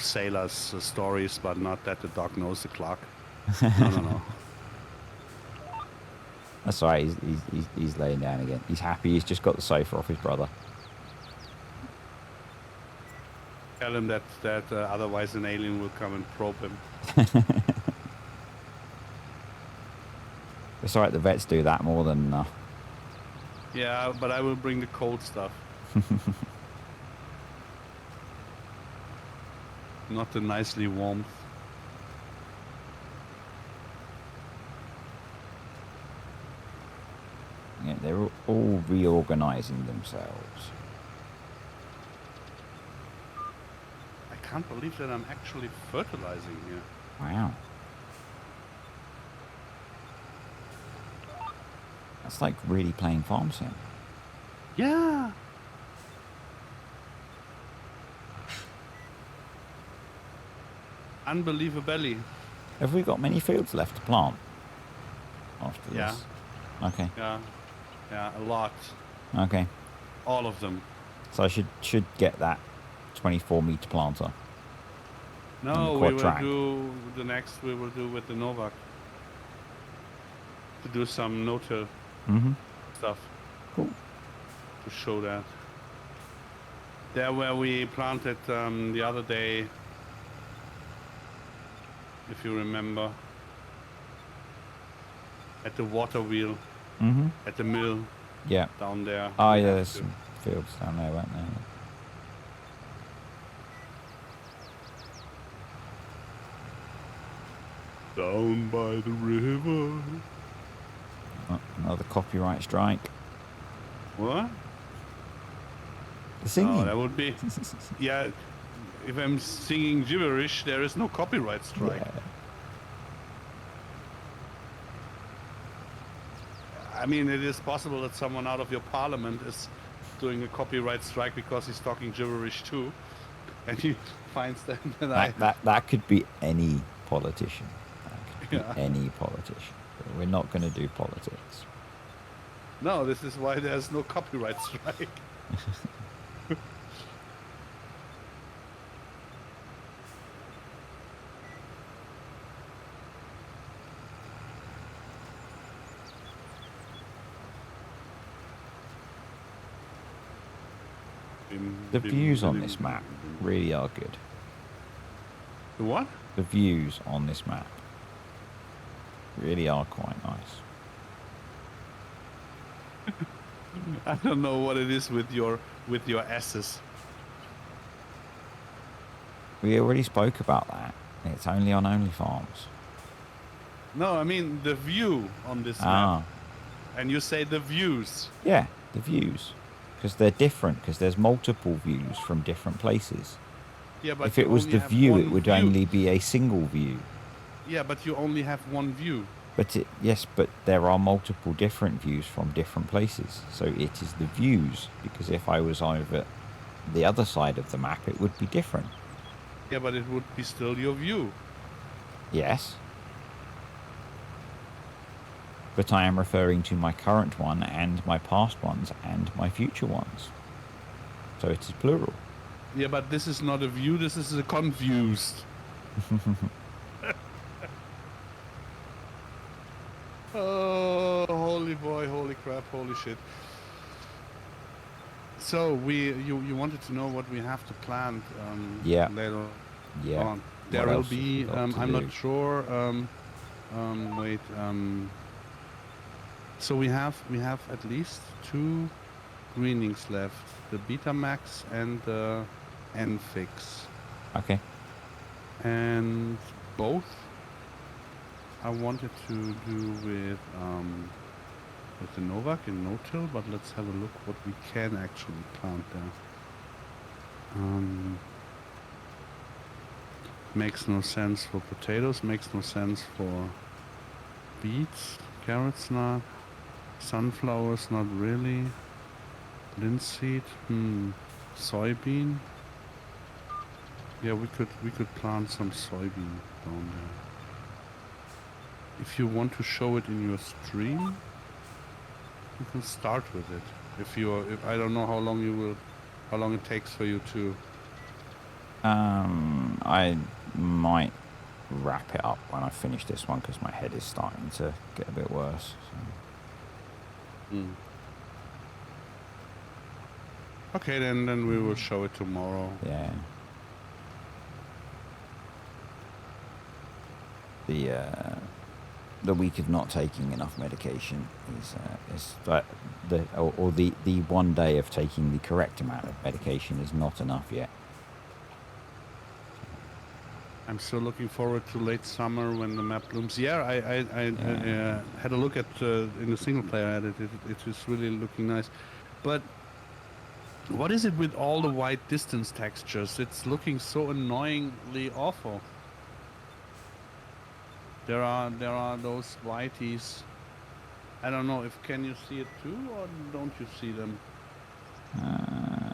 sailors' stories, but not that the dog knows the clock. No. That's all right. He's laying down again. He's happy. He's just got the sofa off his brother. Tell him that otherwise an alien will come and probe him. It's all right. The vets do that more than enough. Yeah, but I will bring the cold stuff. Not the nicely warm. Yeah, they're all reorganizing themselves. I can't believe that I'm actually fertilizing here. Wow. That's like really playing farm sim. Yeah. Unbelievably. Have we got many fields left to plant after Yeah. this? Okay. Yeah. Yeah, a lot. Okay. All of them. So I should get that 24-meter planter. No, the we quad will track. do the next. We will do with the Novak to do some no-till stuff Cool. to show that. There where we planted the other day, if you remember, at the water wheel, at the mill Yeah. down there. Oh, we yeah, have there's to- some fields down there, weren't there? Down by the river. Oh, another copyright strike. What? The singing. Oh, that would be. Yeah, if I'm singing gibberish, there is no copyright strike. Yeah. I mean, it is possible that someone out of your parliament is doing a copyright strike because he's talking gibberish too, and he finds that That could be any politician. That could be Yeah. any politician. But we're not going to do politics. No, this is why there's no copyright strike. The views on this map really are good. The what? The views on this map really are quite nice. I don't know what it is with your S's. We already spoke about that. It's only on OnlyFarms. No, I mean the view on this Ah, map. And you say the views. yeah, the views. Because they're different, because there's multiple views from different places. Yeah, but If you it was only the have view, one it would view. only be a single view. Yeah, but you only have one view. Yes, but there are multiple different views from different places. So it is the views, because if I was over the other side of the map, it would be different. Yeah, but it would be still your view. Yes. But I am referring to my current one and my past ones and my future ones. So it is plural. Yeah, but this is not a view, this is a confused. Oh, holy boy, holy crap, holy shit. So you wanted to know what we have to plant Yeah. later Yeah. on. There What will else have we be, got to I'm do? not sure, wait, so we have at least 2 greenings left, the Betamax and the Nfix. Okay. And both I wanted to do with the Novak in no-till, but let's have a look what we can actually plant there. Makes no sense for potatoes, makes no sense for beets, carrots not, sunflowers not really, linseed, soybean. Yeah, we could plant some soybean down there. If you want to show it in your stream, you can start with it. If I don't know how long it takes for you to. I might wrap it up when I finish this one because my head is starting to get a bit worse. So. Okay, then we will show it tomorrow. Yeah. The week of not taking enough medication is the 1 day of taking the correct amount of medication is not enough yet. I'm still looking forward to late summer when the map blooms. Yeah, I had a look at in the single player edit. It is really looking nice. But what is it with all the white distance textures? It's looking so annoyingly awful. There are those whiteys. I don't know if can you see it too or don't you see them?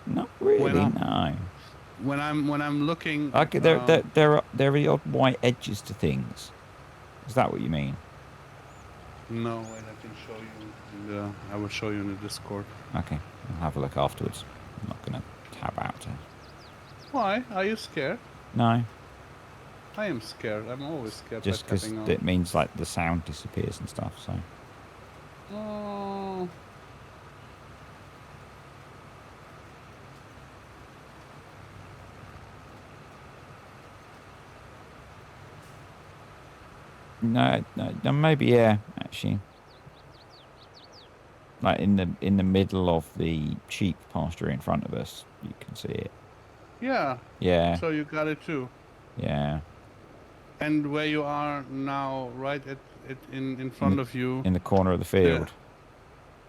Not really, When no. when I'm looking Okay, at, there are the odd white edges to things. Is that what you mean? no, wait, I can show you. I will show you in the Discord. Okay, I'll have a look afterwards. I'm not going to tab out to... Why? Are you scared? No, I am scared. I'm always scared just by because tapping on. it means like the sound disappears and stuff, so... Oh. No, maybe, yeah, actually. Like in the middle of the sheep pasture in front of us, you can see it. Yeah. Yeah, So you got it too. yeah. And where you are now, right in front of you. In the corner of the field.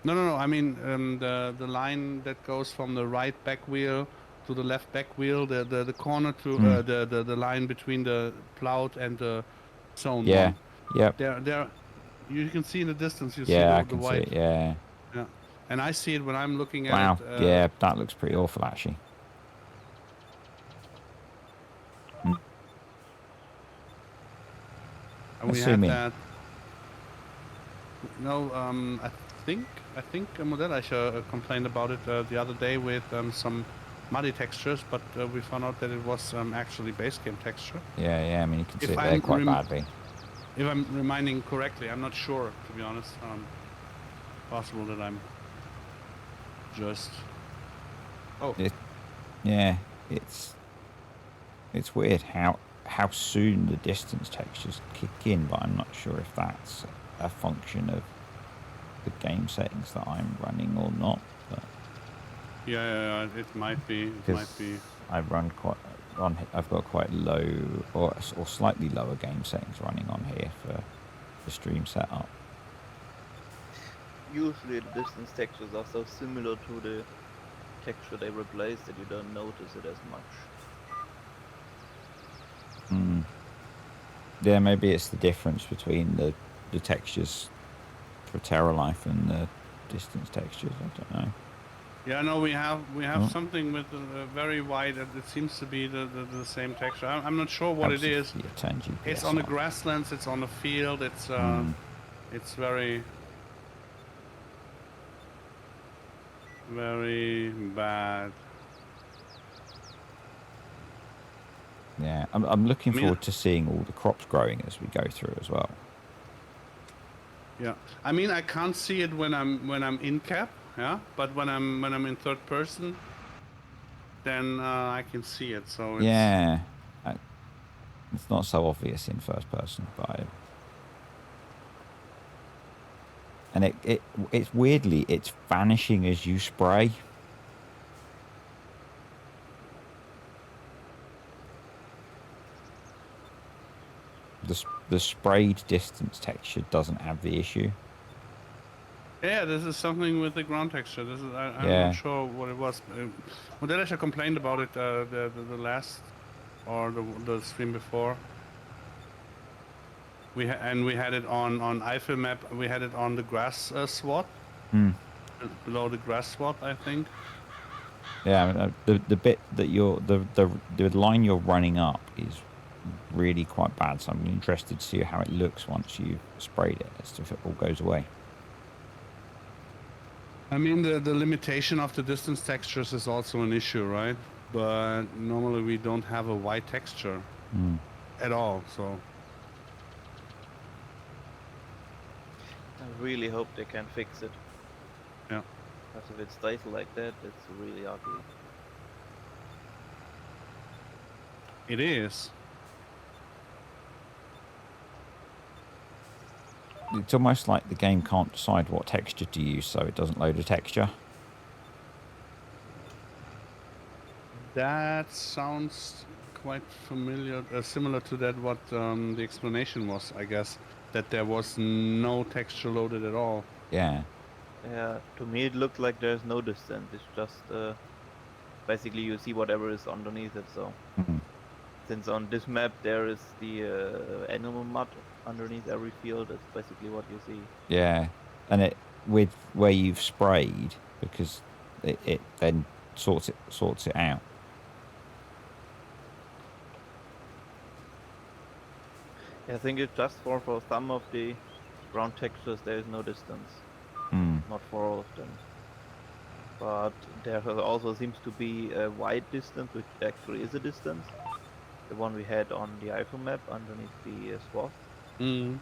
No. I mean the line that goes from the right back wheel to the left back wheel, the corner to the line between the plowed and the sown Yeah, one. yep. There. You can see in the distance. You see Yeah, I the can see white. it, yeah. Yeah. And I see it when I'm looking at Wow, it. yeah, that looks pretty awful, actually. And we Assuming. had that. No, I think Modelleicher complained about it the other day with some muddy textures, but we found out that it was actually base game texture. Yeah, I mean, you can see If it there quite badly. If I'm reminding correctly, I'm not sure, to be honest. Possible that I'm just... Oh. Yeah, it's weird how soon the distance textures kick in, but I'm not sure if that's a function of the game settings that I'm running or not. But Yeah, it might be. It might be. I've got quite low or slightly lower game settings running on here for the stream setup. Usually the distance textures are so similar to the texture they replaced that you don't notice it as much. Yeah, maybe it's the difference between the textures for TerraLife and the distance textures. I don't know. Yeah, no, we have something with very wide. It seems to be the same texture. I'm not sure what it is. It's on the grasslands. It's on the field. It's very bad. Yeah, I'm looking forward to seeing all the crops growing as we go through as well. Yeah, I mean I can't see it when I'm in cap. Yeah, but when I'm in third person, then I can see it. So it's... Yeah, it's not so obvious in first person, but and it's weirdly it's vanishing as you spray. The sprayed distance texture doesn't have the issue. Yeah, this is something with the ground texture. I'm not sure what it was. Modelleicher complained about it the last or the stream before. We had it on Eiffel map. We had it on the grass swat, below the grass swat, I think. Yeah, the bit that the line you're running up is really quite bad. So I'm interested to see how it looks once you've sprayed it, as to if it all goes away. I mean, the limitation of the distance textures is also an issue, right? But normally we don't have a white texture at all, so... I really hope they can fix it. Yeah. Because if it stays like that, it's really ugly. It is. It's almost like the game can't decide what texture to use, so it doesn't load a texture. That sounds quite familiar, similar to that what the explanation was, I guess, that there was no texture loaded at all. Yeah. Yeah, to me it looked like there's no distance. It's just basically you see whatever is underneath it. So Mm. since on this map there is the animal mud underneath every field, it's basically what you see. Yeah. And it with where you've sprayed, because it then sorts it out. I think it's just for some of the ground textures there is no distance, Mm. not for all of them. But there also seems to be a wide distance, which actually is a distance. The one we had on the iPhone map underneath the swath. Mm.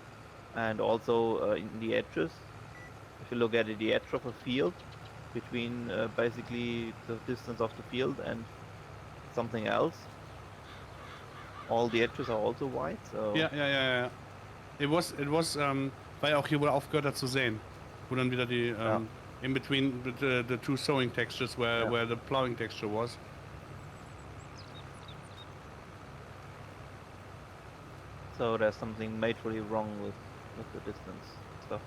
And also in the edges. If you look at it, the edge of a field between basically the distance of the field and something else, all the edges are also wide. So Ja. It was, war ja auch hier, wo er aufgehört hat zu sehen. Wo dann wieder die, yeah, in between the two sowing textures yeah. where the plowing texture was. So there's something majorly wrong with the distance stuff.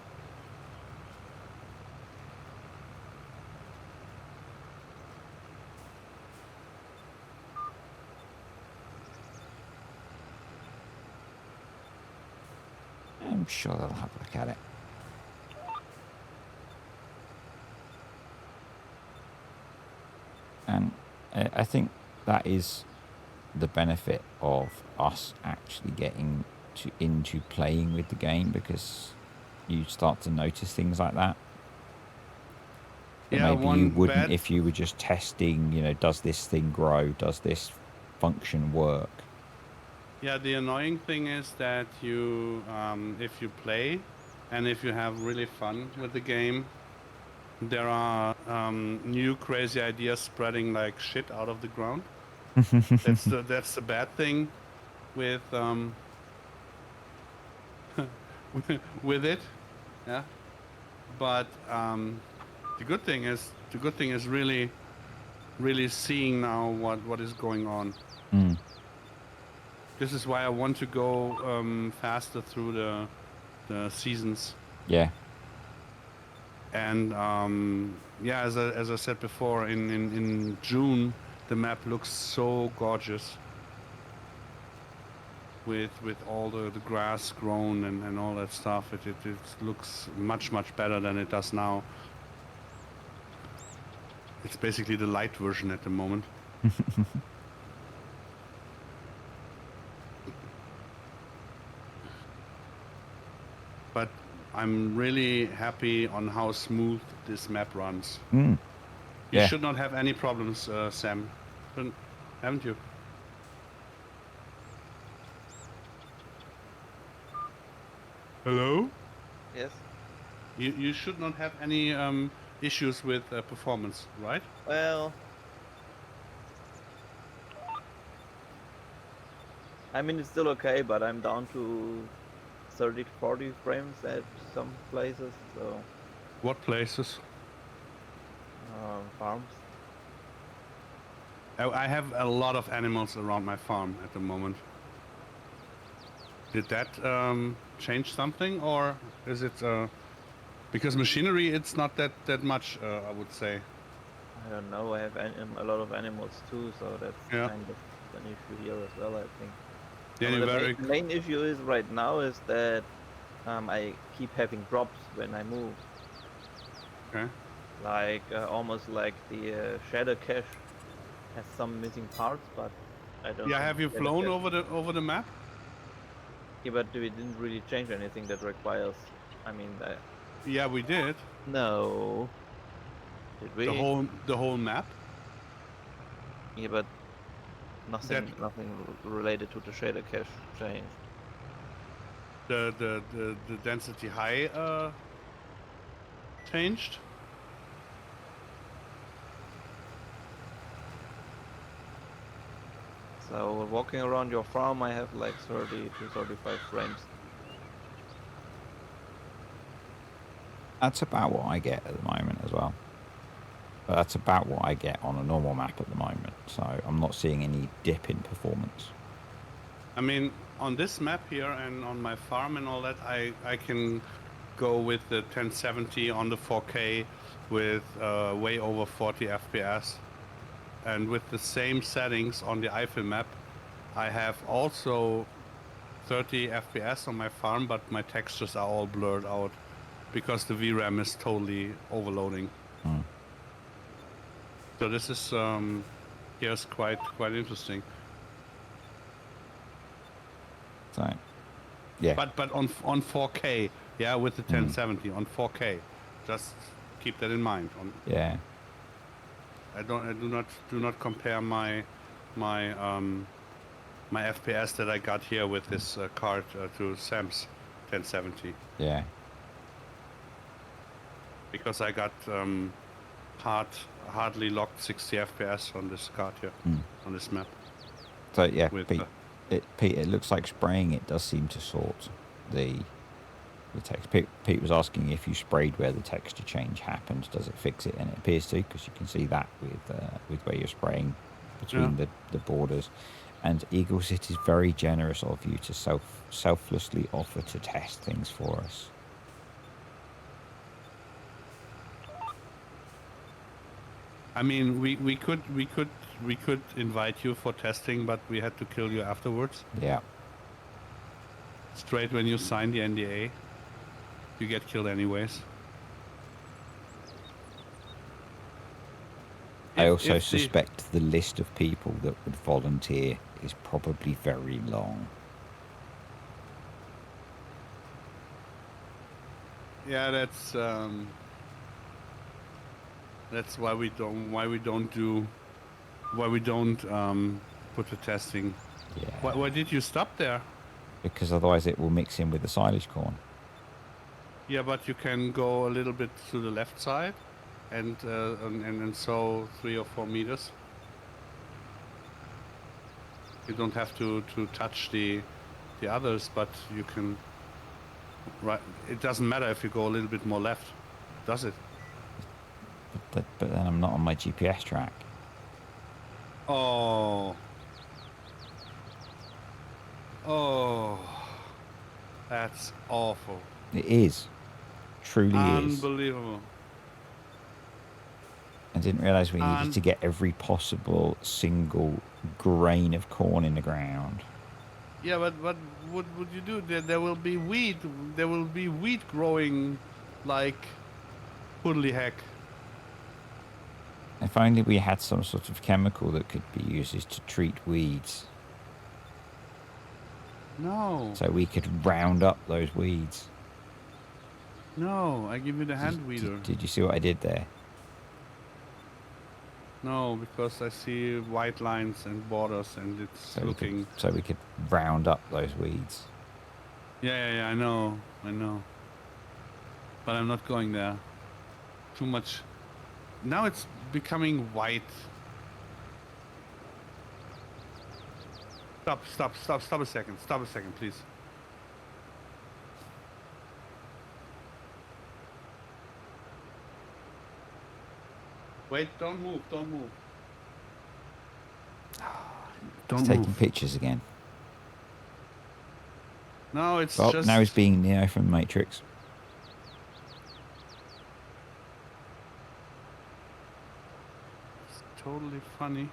I'm sure they'll have a look at it. And I think that is the benefit of us actually getting into playing with the game, because you start to notice things like that. That Yeah, maybe you one wouldn't bad if you were just testing, does this thing grow? Does this function work? Yeah, the annoying thing is that you, if you play, and if you have really fun with the game, there are new crazy ideas spreading like shit out of the ground. That's the bad thing with with it, yeah. But the good thing is really seeing now what is going on. Mm. This is why I want to go faster through the seasons. Yeah. And yeah, as I said before, in June the map looks so gorgeous with all the grass grown and all that stuff. It looks much better than it does now. It's basically the light version at the moment. But I'm really happy on how smooth this map runs. Mm. You Yeah. should not have any problems, Sam. Haven't you? Hello? Yes. You should not have any issues with performance, right? Well, I mean it's still okay, but I'm down to 30 to 40 frames at some places. So What places? farms. I have a lot of animals around my farm at the moment. Did that change something, or is it because machinery? It's not that much, I would say. I don't know. I have a lot of animals too, so that's Yeah. kind of an issue here as well. I think. Yeah, But you're the very. main issue is right now is that I keep having drops when I move. Okay. Like almost like the shader cache has some missing parts, but I don't. Yeah, think have you shader flown cache- over the map? Yeah, but we didn't really change anything that requires. I mean, Yeah, we did. no. Did we? The whole map. Yeah, but nothing related to the shader cache changed. The density high changed. So walking around your farm, I have like 30 to 35 frames. That's about what I get at the moment as well. But that's about what I get on a normal map at the moment. So I'm not seeing any dip in performance. I mean, on this map here and on my farm and all that, I can go with the 1070 on the 4K with way over 40 FPS. And with the same settings on the Eiffel map, I have also 30 FPS on my farm, but my textures are all blurred out because the VRAM is totally overloading. So this is here's quite interesting. So, yeah. But on 4K, yeah, with the 1070 on 4K, just keep that in mind. Yeah. I do not compare my FPS that I got here with this card to Sam's 1070 Yeah. because I got hardly locked 60 FPS on this card here on this map. So yeah, With, Pete, it looks like spraying it does seem to sort the text. Pete was asking if you sprayed where the texture change happened, does it fix it? And it appears to, because you can see that with where you're spraying between the borders. And Eagles, it is very generous of you to selflessly offer to test things for us. I mean, we could invite you for testing, but we had to kill you afterwards. Yeah. Straight when you sign the NDA, you get killed anyways. I also suspect the list of people that would volunteer is probably very long. Yeah, that's why we don't put the testing. Yeah. Why did you stop there? Because otherwise it will mix in with the silage corn. Yeah, but you can go a little bit to the left side, and sow 3 or 4 meters. You don't have to touch the others, but you can. Right, it doesn't matter if you go a little bit more left, does it? But then I'm not on my GPS track. Oh, that's awful. It is. Truly is. Unbelievable. I didn't realise we needed to get every possible single grain of corn in the ground. Yeah, but what would you do? There will be weed. There will be wheat growing like hoodly heck. If only we had some sort of chemical that could be used to treat weeds. No. So we could round up those weeds. No, I give you the hand weeder. Did you see what I did there? No, because I see white lines and borders, and it's looking. So we could round up those weeds. Yeah, I know. But I'm not going there. Too much. Now it's becoming white. Stop a second. Stop a second, please. Wait, don't move. He's taking pictures again. No, it's well, just... now he's being Neo from Matrix. It's totally funny.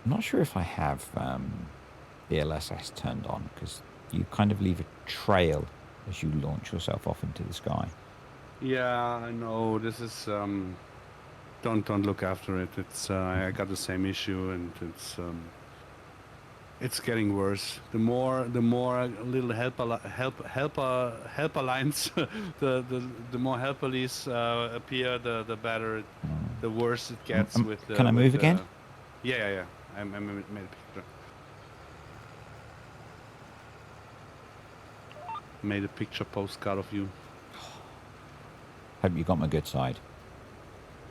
I'm not sure if I have the LSS turned on, because you kind of leave a trail as you launch yourself off into the sky. Yeah, I know. This is don't look after it. It's I got the same issue, and it's getting worse. The more little helper lines, the more helperlies appear, the better, the worse it gets. Can I move again? Yeah. I made a picture. Made a picture postcard of you. Hope you got my good side.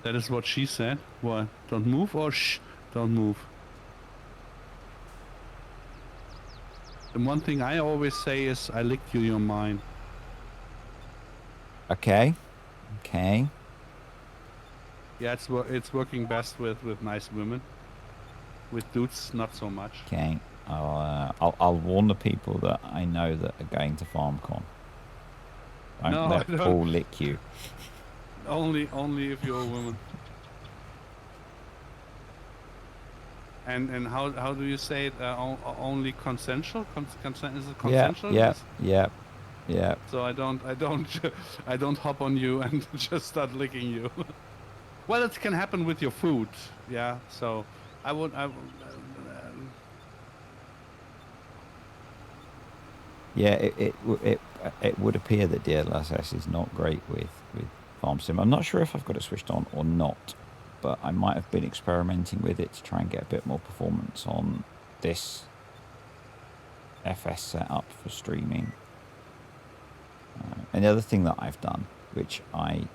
That is what she said. What? Don't move or shh? Don't move. The one thing I always say is, I licked you, you're mine. Okay. Yeah, it's working best with nice women. With dudes, not so much. Okay. I'll warn the people that I know that are going to FarmCon. Don't No, let I don't. Paul lick you. Only if you're a woman. And how do you say it? Only consensual? Consent, is it consensual? Yeah. So I don't I don't hop on you and just start licking you. Well, it can happen with your food. Yeah. So I would Yeah, it would appear that DLSS is not great with Farm Sim. I'm not sure if I've got it switched on or not, but I might have been experimenting with it to try and get a bit more performance on this FS setup for streaming. And the other thing that I've done, which I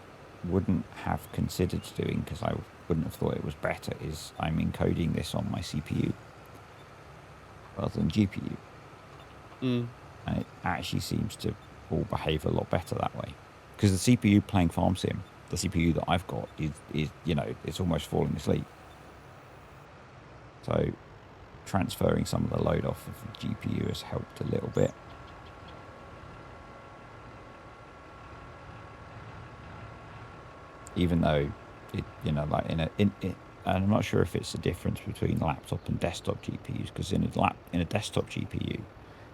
wouldn't have considered doing because I wouldn't have thought it was better, is I'm encoding this on my CPU rather than GPU. And it actually seems to all behave a lot better that way. Because the CPU playing Farm Sim, the CPU that I've got is it's almost falling asleep. So transferring some of the load off of the GPU has helped a little bit. Even though it, like and I'm not sure if it's the difference between laptop and desktop GPUs, because in a desktop GPU,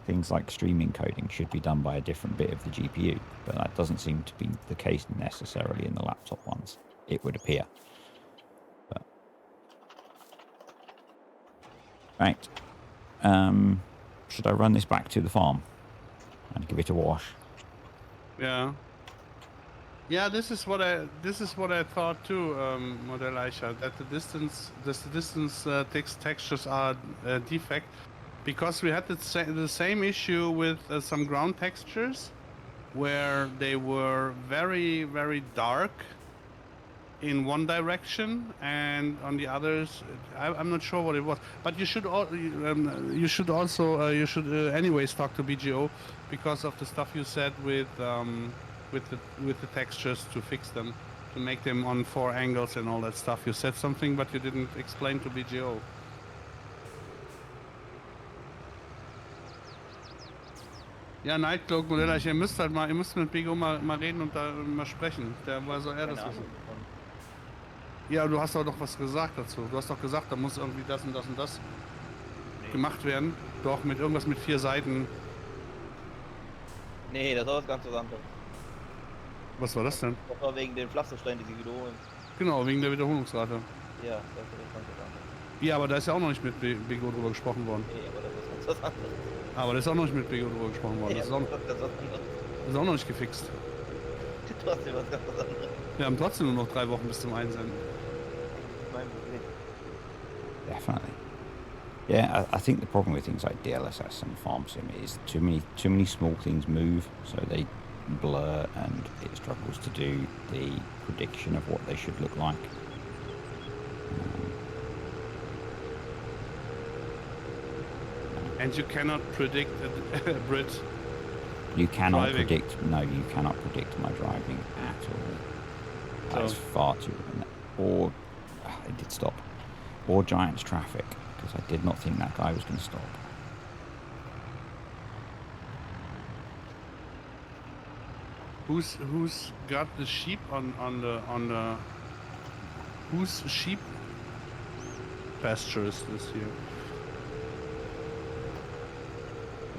things like stream encoding should be done by a different bit of the GPU, but that doesn't seem to be the case necessarily in the laptop ones, it would appear. But, right. Should I run this back to the farm and give it a wash? Yeah. Yeah, this is what I thought too, Model Aisha, that the distance textures are a defect, because we had the same issue with some ground textures, where they were very, very dark in one direction, and on the others, I'm not sure what it was. But you should anyways talk to BGO because of the stuff you said with the textures, to fix them, to make them on 4 angles and all that stuff. You said something, but you didn't explain to BGO. Ja, Nightcloak, Modell, ihr müsst mit BGO mal reden und da mal sprechen. Soll er das wissen? Ja, du hast doch noch was gesagt dazu. Du hast doch gesagt, da muss irgendwie das und das und das gemacht werden. Doch, mit irgendwas mit 4 Seiten. Nee, das war was ganz anderes. Was war das denn? Das war wegen den Pflastersteinen, die sie wiederholen. Genau, wegen der Wiederholungsrate. Ja, das ist ganz was anderes. Ja, aber da ist ja auch noch nicht mit BGO drüber gesprochen worden. Nee, aber das ist ganz was anderes. Aber da ist auch noch nicht mit BGO drüber gesprochen worden. Nee, Das ist auch noch nicht gefixt. Trotzdem was ganz was anderes. Wir haben trotzdem nur noch 3 Wochen bis zum Einsenden. Definitely. Yeah, I think the problem with things like DLSS and Farm Sim is too many small things move, so they blur, and it struggles to do the prediction of what they should look like. And you cannot predict a Brit. You cannot driving. predict. No, you cannot predict my driving at all. That's far too. Or it did stop. Or Giants traffic, because I did not think that guy was going to stop. Who's got the sheep on the whose sheep pasture is this here?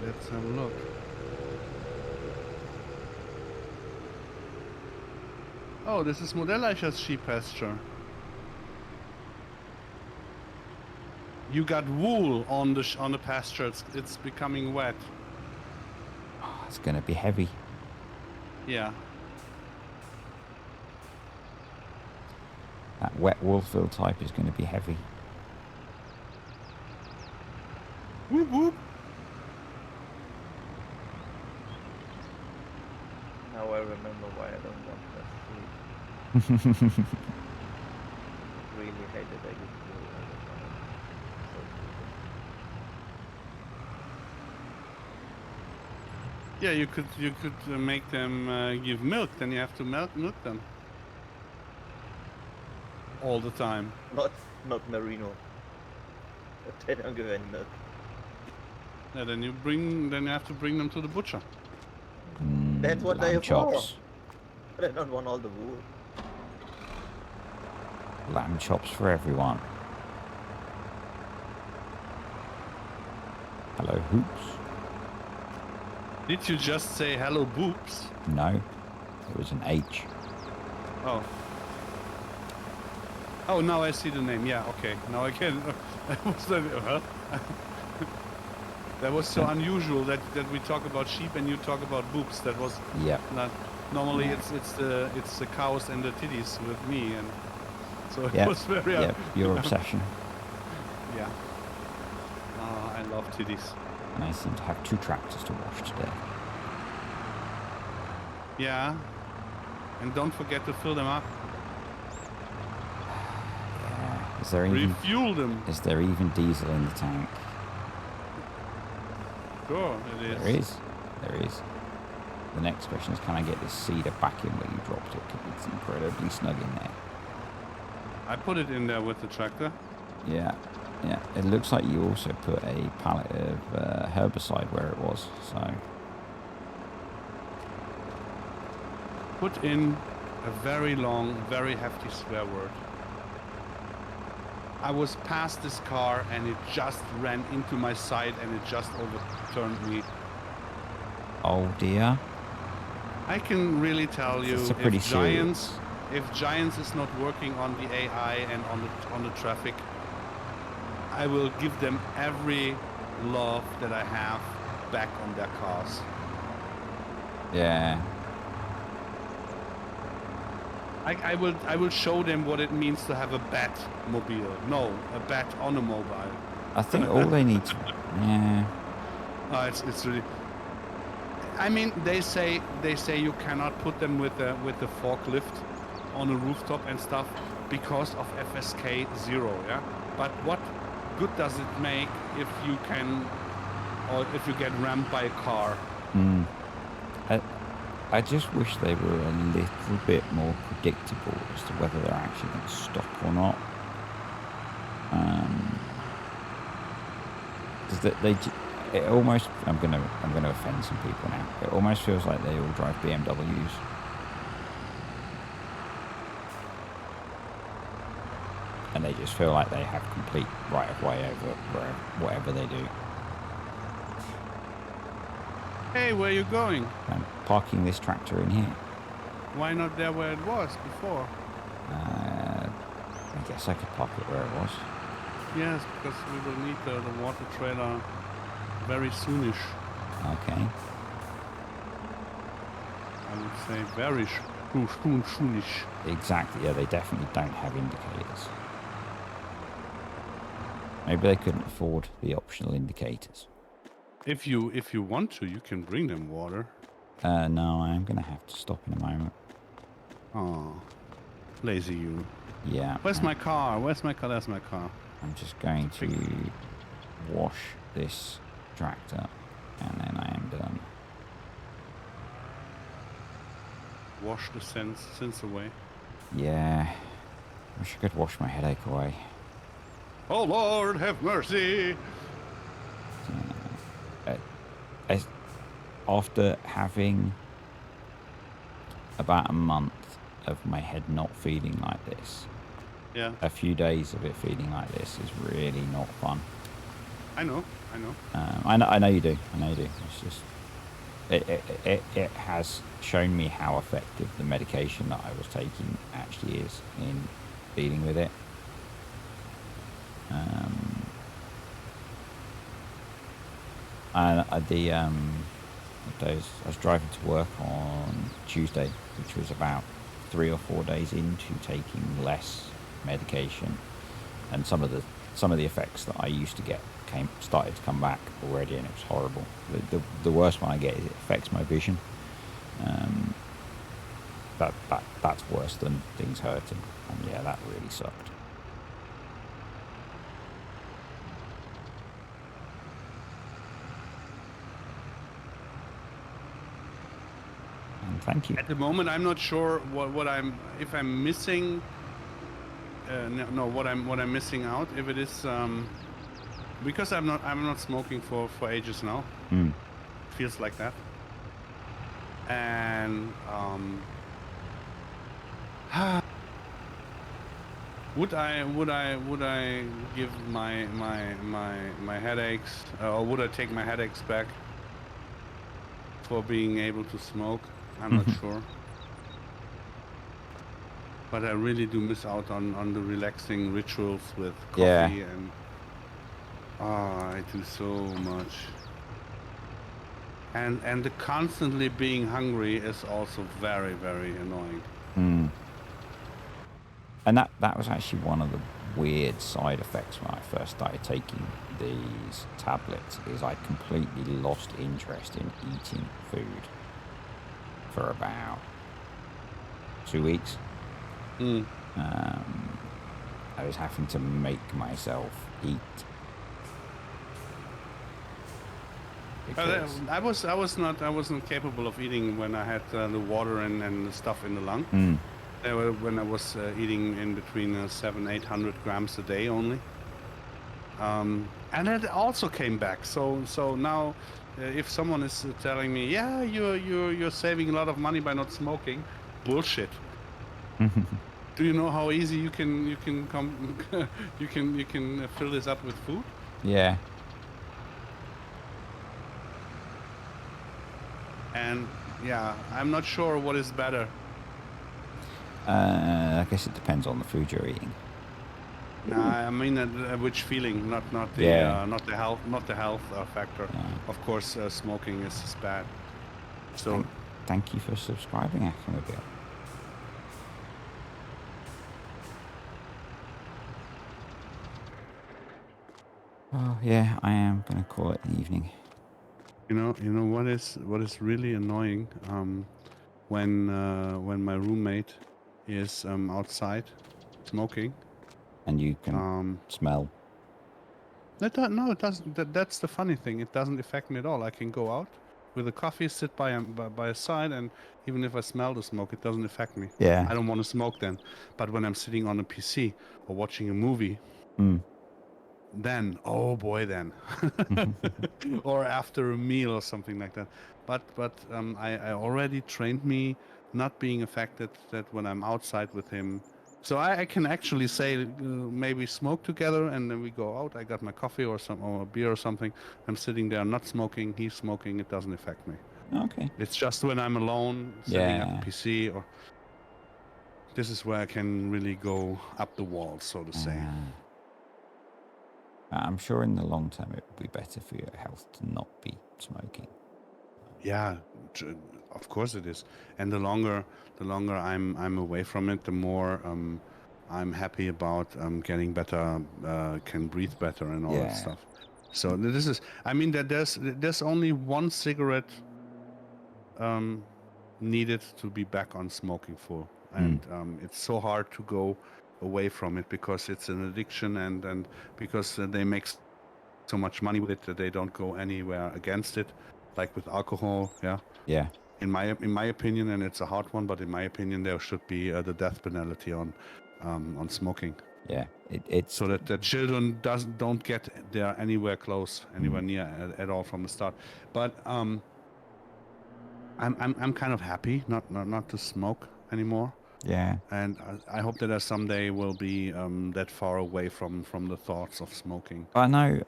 Let's have a look. Oh, this is Modelleicher's sheep pasture. You got wool on the pasture. It's becoming wet. Oh, it's going to be heavy. Yeah. That wet wool-fill type is going to be heavy. Whoop whoop. Now I remember why I don't want that sleep. Really hated I used to do it all the time. So Yeah, you could make them give milk. Then you have to milk them all the time. Not merino. They don't give any milk. Yeah, then you have to bring them to the butcher. That's what Lamb they're for. chops. But I don't want all the wool. Lamb chops for everyone. Hello, hoops. Did you just say hello, boobs? No, it was an H. Oh. Oh, now I see the name. Yeah, okay. Now I can. That was so unusual that we talk about sheep and you talk about boobs. That was Yep. not normally. Yeah. It's the cows and the titties with me, and so it Yep. was very. Yep. Your obsession. Yeah. Oh, I love titties. And I seem to have 2 tractors to wash today. Yeah. And don't forget to fill them up. Yeah. Is there even Refuel them. is there even diesel in the tank? Sure, it is. There is. There is. The next question is, can I get this cedar back in where you dropped it? 'Cause it's incredibly snug in there. I put it in there with the tractor. Yeah. Yeah. It looks like you also put a pallet of herbicide where it was. So Put in a very long, very hefty swear word. I was past this car and it just ran into my side and it just overturned me. oh dear. I can really tell you, It's a pretty serious. if Giants is not working on the AI and on the traffic, I will give them every love that I have back on their cars. Yeah. I will show them what it means to have a bat mobile. No, a bat on a mobile. I think all they need to. Yeah. It's really. I mean, they say you cannot put them with the forklift on a rooftop and stuff because of FSK 0. Yeah, but what good does it make if you can, or if you get rammed by a car? Mm. I just wish they were a little bit more predictable as to whether they're actually going to stop or not. Because it almost, I'm gonna offend some people now. It almost feels like they all drive BMWs. And they just feel like they have complete right of way over whatever they do. Hey, where you going? I'm parking this tractor in here. Why not there where it was before? I guess I could park it where it was. Yes, because we will need the water trailer very soonish. Okay. I would say very soonish. Exactly. Yeah, they definitely don't have indicators. Maybe they couldn't afford the optional indicators. If you want to, you can bring them water. No, I am going to have to stop in a moment. Oh, lazy you. Yeah. Where's my car? Where's my car? There's my car. I'm just going to wash this tractor, and then I am done. Wash the sins away. Yeah. Wish I could wash my headache away. Oh Lord, have mercy. After having about a month of my head not feeling like this, Yeah, a few days of it feeling like this is really not fun. I know. I know you do. I know you do. It's just it has shown me how effective the medication that I was taking actually is in dealing with it. And I was driving to work on Tuesday, which was about 3 or 4 days into taking less medication, and some of the effects that I used to get started to come back already, and it was horrible. The worst one I get is it affects my vision. That's worse than things hurting, and yeah, that really sucked. Thank you. At the moment, I'm not sure if I'm missing. No, what I'm missing out. If it is because I'm not smoking for ages now. Mm. Feels like that. And would I give my headaches, or would I take my headaches back for being able to smoke? I'm not sure. But I really do miss out on the relaxing rituals with coffee Yeah. and I do so much. And the constantly being hungry is also very, very annoying. Mm. And that was actually one of the weird side effects when I first started taking these tablets, is I completely lost interest in eating food for about 2 weeks. Mm. I was having to make myself eat. Because, I wasn't capable of eating when I had the water and the stuff in the lung. When I was eating in between 700-800 grams a day only. And it also came back. So now, if someone is telling me, yeah, you're saving a lot of money by not smoking, bullshit. Do you know how easy you can come you can fill this up with food? yeah. And yeah, I'm not sure what is better. I guess it depends on the food you're eating. Nah, I mean which feeling, not the Yeah. not the health factor. Of course, smoking is bad. So Thank you for subscribing, Akimobile. Oh yeah, I am gonna call it an evening. you know what is really annoying, when my roommate is outside smoking. And you can smell. No, it doesn't. That's the funny thing. It doesn't affect me at all. I can go out with a coffee, sit by a side, and even if I smell the smoke, it doesn't affect me. Yeah. I don't want to smoke then. But when I'm sitting on a PC or watching a movie, then, oh boy, then. Or after a meal or something like that. But I already trained me not being affected that when I'm outside with him. So I can actually say maybe smoke together, and then we go out. I got my coffee or a beer or something. I'm sitting there not smoking. He's smoking. It doesn't affect me. Okay. It's just when I'm alone sitting at Yeah. the PC, or this is where I can really go up the wall, so to say. I'm sure in the long term it would be better for your health to not be smoking. Yeah, of course it is. And the longer I'm away from it, the more I'm happy about getting better, can breathe better and all that stuff. So this is, I mean, that there's only one cigarette needed to be back on smoking full, and it's so hard to go away from it because it's an addiction, and because they make so much money with it that they don't go anywhere against it, like with alcohol. Yeah. In my opinion, and it's a hard one, but in my opinion, there should be the death penalty on smoking. Yeah. It's so that the children don't get there anywhere close, anywhere near at all from the start. But I'm kind of happy not to smoke anymore. Yeah. And I hope that I someday will be that far away from the thoughts of smoking. I know.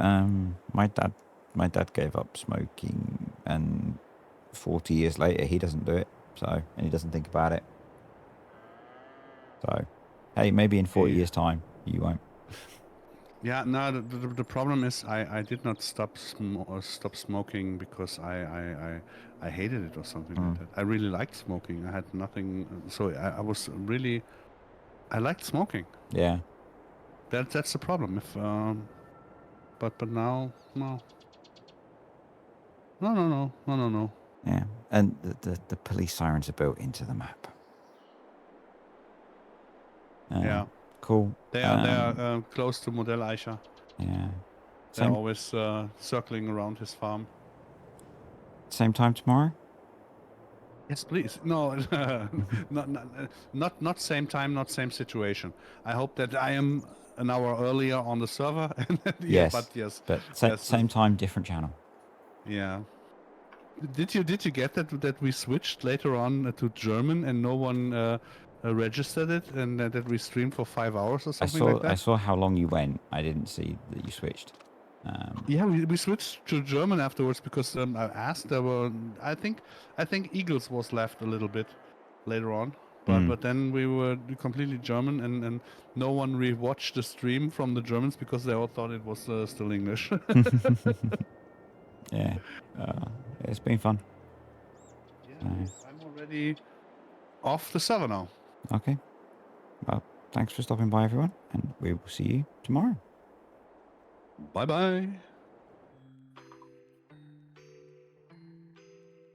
My dad gave up smoking, and 40 years later he doesn't do it. So, and he doesn't think about it. So, hey, maybe in 40 years' time you won't. Yeah, no. The problem is I did not stop smoking because I hated it or something like that. I really liked smoking. I had nothing. So I was really, I liked smoking. Yeah. That's the problem. If but now no. No. Yeah. And the police sirens are built into the map. Yeah. Cool. They are close to Modell Eicher. Yeah. They're always circling around his farm. Same time tomorrow? Yes, please. No, not same time, not same situation. I hope that I am an hour earlier on the server. Yeah, Yes, but yes, but yes, same time, different channel. yeah. Did you get that we switched later on to German and no one registered it, and that we streamed for 5 hours or something like I that? saw how long you went. I didn't see that you switched. Yeah, we switched to German afterwards because I asked. There were I think Eagles was left a little bit later on, but then we were completely German, and no one rewatched the stream from the Germans because they all thought it was still English. Yeah, it's been fun. Yeah, I'm already off the server now. Okay. Well, thanks for stopping by, everyone, and we will see you tomorrow. Bye bye.